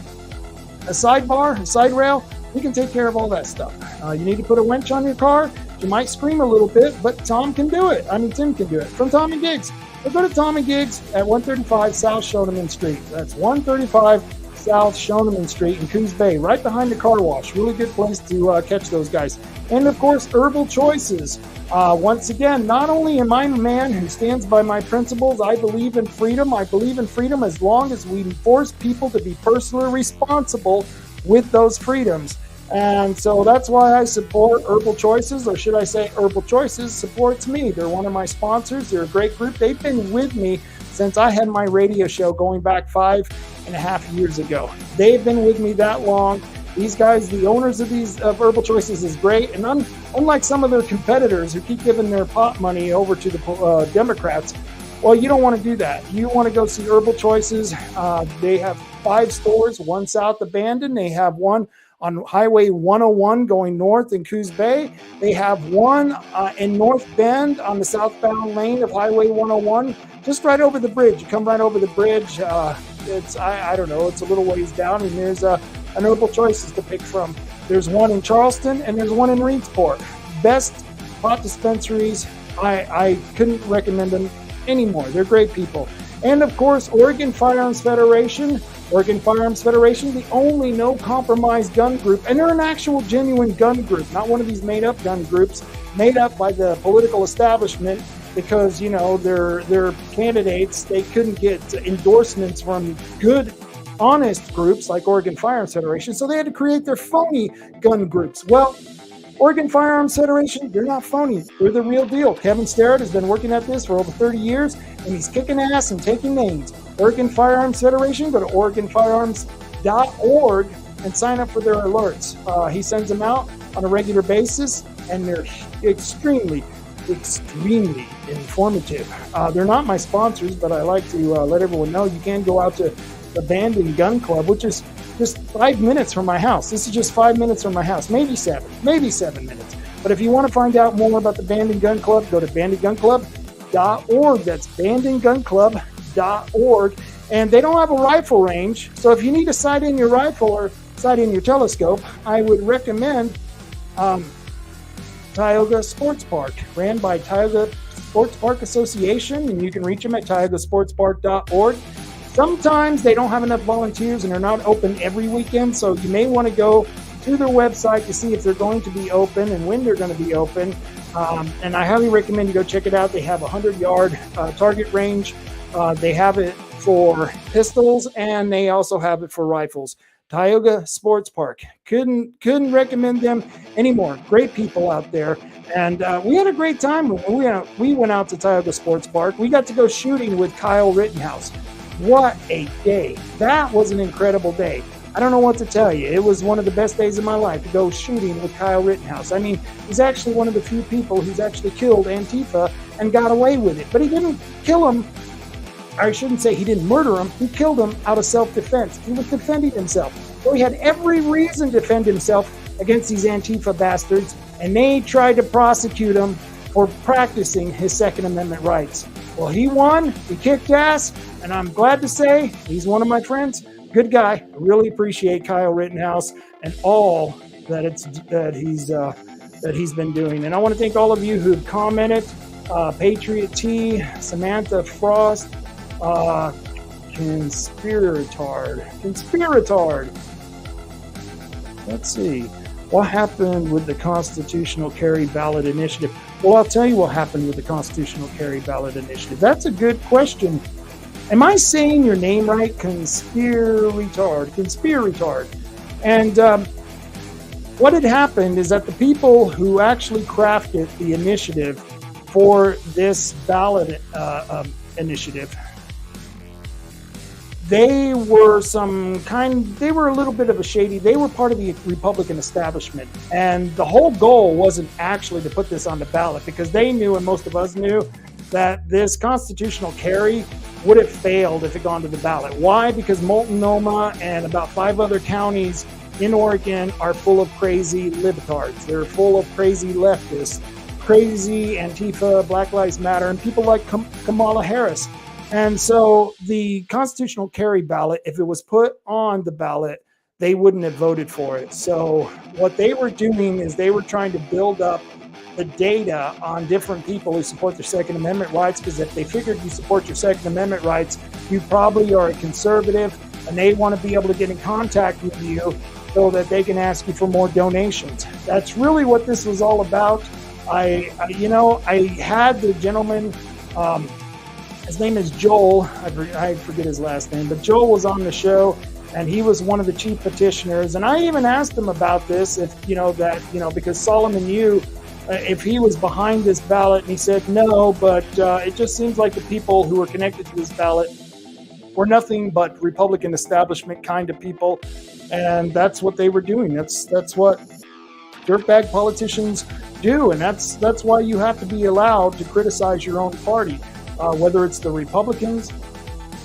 [SPEAKER 4] sidebar, a side rail, we can take care of all that stuff. You need to put a winch on your car. You might scream a little bit, but Tim can do it. From Tom and Gigs. Go to Tom and Gigs at 135 South Shoneman Street. That's 135 South Shoneman Street in Coos Bay, right behind the car wash. Really good place to catch those guys. And of course, Herbal Choices. Once again, not only am I a man who stands by my principles, I believe in freedom. I believe in freedom as long as we force people to be personally responsible with those freedoms. And so that's why I support Herbal Choices, or should I say Herbal Choices supports me. They're one of my sponsors. They're a great group. They've been with me since I had my radio show going back 5.5 years ago. They've been with me that long, These guys, the owners of these Herbal Choices, is great. And unlike some of their competitors who keep giving their pot money over to the Democrats, well, you don't want to do that. You want to go see Herbal Choices. They have 5 stores, one south of Bandon. They have one on Highway 101 going north in Coos Bay. They have one in North Bend on the southbound lane of Highway 101, just right over the bridge. You come right over the bridge. I don't know, it's a little ways down, and there's an Herbal Choices to pick from. There's one in Charleston, and there's one in Reedsport. Best pot dispensaries. I couldn't recommend them anymore. They're great people. And of course, Oregon Firearms Federation. Oregon Firearms Federation, the only no-compromise gun group, and they're an actual genuine gun group, not one of these made-up gun groups made up by the political establishment because, you know, their candidates, they couldn't get endorsements from good, honest groups like Oregon Firearms Federation, so they had to create their phony gun groups. Well, Oregon Firearms Federation, they're not phony. They're the real deal. Kevin Starrett has been working at this for over 30 years, and he's kicking ass and taking names. Oregon Firearms Federation, go to OregonFirearms.org and sign up for their alerts. He sends them out on a regular basis, and they're extremely informative. They're not my sponsors, but I like to let everyone know you can go out to the Bandon Gun Club, which is just 5 minutes from my house. This is just 5 minutes from my house, maybe 7 minutes. But if you want to find out more about the Bandon Gun Club, go to bandongunclub.org. That's bandongunclub.org. And they don't have a rifle range, so if you need to sight in your rifle or sight in your telescope, I would recommend Tioga Sports Park, ran by Tioga Sports Park Association, and you can reach them at tiogasportspark.org. Sometimes they don't have enough volunteers and they're not open every weekend, so you may want to go to their website to see if they're going to be open and when they're going to be open. And I highly recommend you go check it out. They have a 100-yard target range. They have it for pistols, and they also have it for rifles. Tioga Sports Park. Couldn't recommend them anymore. Great people out there. And we had a great time when we went out to Tioga Sports Park. We got to go shooting with Kyle Rittenhouse. What a day. That was an incredible day. I don't know what to tell you. It was one of the best days of my life to go shooting with Kyle Rittenhouse. I mean, he's actually one of the few people who's actually killed Antifa and got away with it. But he didn't kill him. I shouldn't say he didn't murder him. He killed him out of self-defense. He was defending himself. So he had every reason to defend himself against these Antifa bastards, and they tried to prosecute him for practicing his Second Amendment rights. Well, he won. He kicked ass, and I'm glad to say he's one of my friends. Good guy. I really appreciate Kyle Rittenhouse and all that he's been doing. And I want to thank all of you who've commented. Patriot T, Samantha Frost, Conspiratard. Let's see. What happened with the Constitutional Carry Ballot Initiative? Well, I'll tell you what happened with the Constitutional Carry Ballot Initiative. That's a good question. Am I saying your name right? Conspiratard. And what had happened is that the people who actually crafted the initiative for this ballot initiative, they were a little bit of a shady, they were part of the Republican establishment. And the whole goal wasn't actually to put this on the ballot, because they knew, and most of us knew, that this constitutional carry would have failed if it gone to the ballot. Why? Because Multnomah and about 5 other counties in Oregon are full of crazy libtards. They're full of crazy leftists, crazy Antifa, Black Lives Matter, and people like Kamala Harris. And so the constitutional carry ballot, if it was put on the ballot, they wouldn't have voted for it. So what they were doing is they were trying to build up the data on different people who support their Second Amendment rights, because if they figured you support your Second Amendment rights, you probably are a conservative, and they want to be able to get in contact with you so that they can ask you for more donations. That's really what this was all about. I had the gentleman, his name is Joel, I forget his last name, but Joel was on the show, and he was one of the chief petitioners. And I even asked him about this, because Solomon Yu, if he was behind this ballot, and he said no, but it just seems like the people who are connected to this ballot were nothing but Republican establishment kind of people, and that's what they were doing. That's what dirtbag politicians do, and that's why you have to be allowed to criticize your own party, whether it's the Republicans,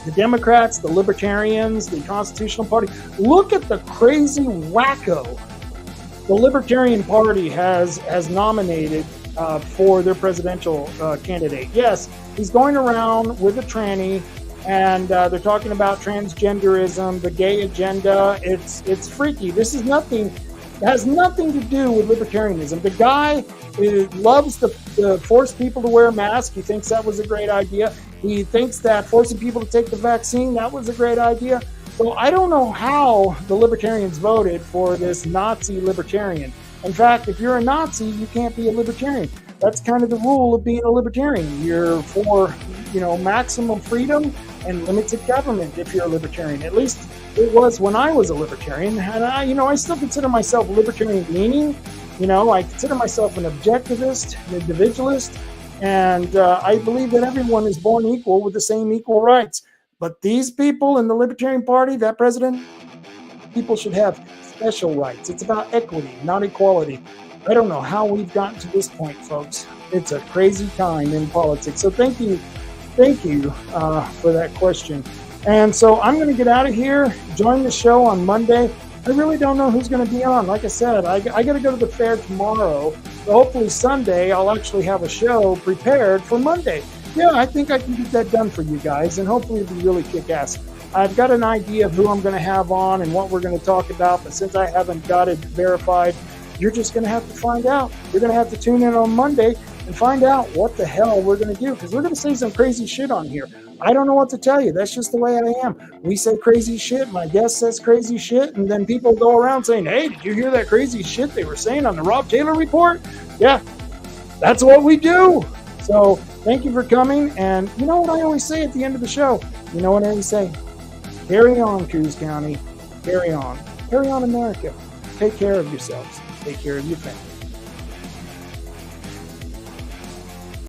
[SPEAKER 4] the Democrats, the Libertarians, the Constitutional Party. Look at the crazy wacko the Libertarian Party has nominated for their presidential candidate. Yes, he's going around with a tranny, and they're talking about transgenderism, the gay agenda. It's freaky. This is nothing. It has nothing to do with libertarianism. The guy loves to force people to wear masks. He thinks that was a great idea. He thinks that forcing people to take the vaccine, that was a great idea. So I don't know how the libertarians voted for this Nazi libertarian. In fact, if you're a Nazi, you can't be a libertarian. That's kind of the rule of being a libertarian. You're for, maximum freedom and limited government if you're a libertarian. At least it was when I was a libertarian. And I still consider myself libertarian leaning. I consider myself an objectivist, an individualist, and I believe that everyone is born equal with the same equal rights. But these people in the Libertarian Party, that president, people should have special rights. It's about equity, not equality. I don't know how we've gotten to this point, folks. It's a crazy time in politics. So thank you for that question. And so I'm going to get out of here, join the show on Monday. I really don't know who's going to be on. Like I said, I got to go to the fair tomorrow. So hopefully Sunday I'll actually have a show prepared for Monday. Yeah, I think I can get that done for you guys, and hopefully it'll be really kick-ass. I've got an idea of who I'm going to have on and what we're going to talk about, but since I haven't got it verified, you're just going to have to find out. You're going to have to tune in on Monday and find out what the hell we're going to do, because we're going to say some crazy shit on here. I don't know what to tell you. That's just the way I am. We say crazy shit, my guest says crazy shit, and then people go around saying, hey, did you hear that crazy shit they were saying on the Rob Taylor Report? Yeah, that's what we do. So thank you for coming. And you know what I always say at the end of the show? You know what I always say? Carry on, Coos County. Carry on. Carry on, America. Take care of yourselves. Take care of your family.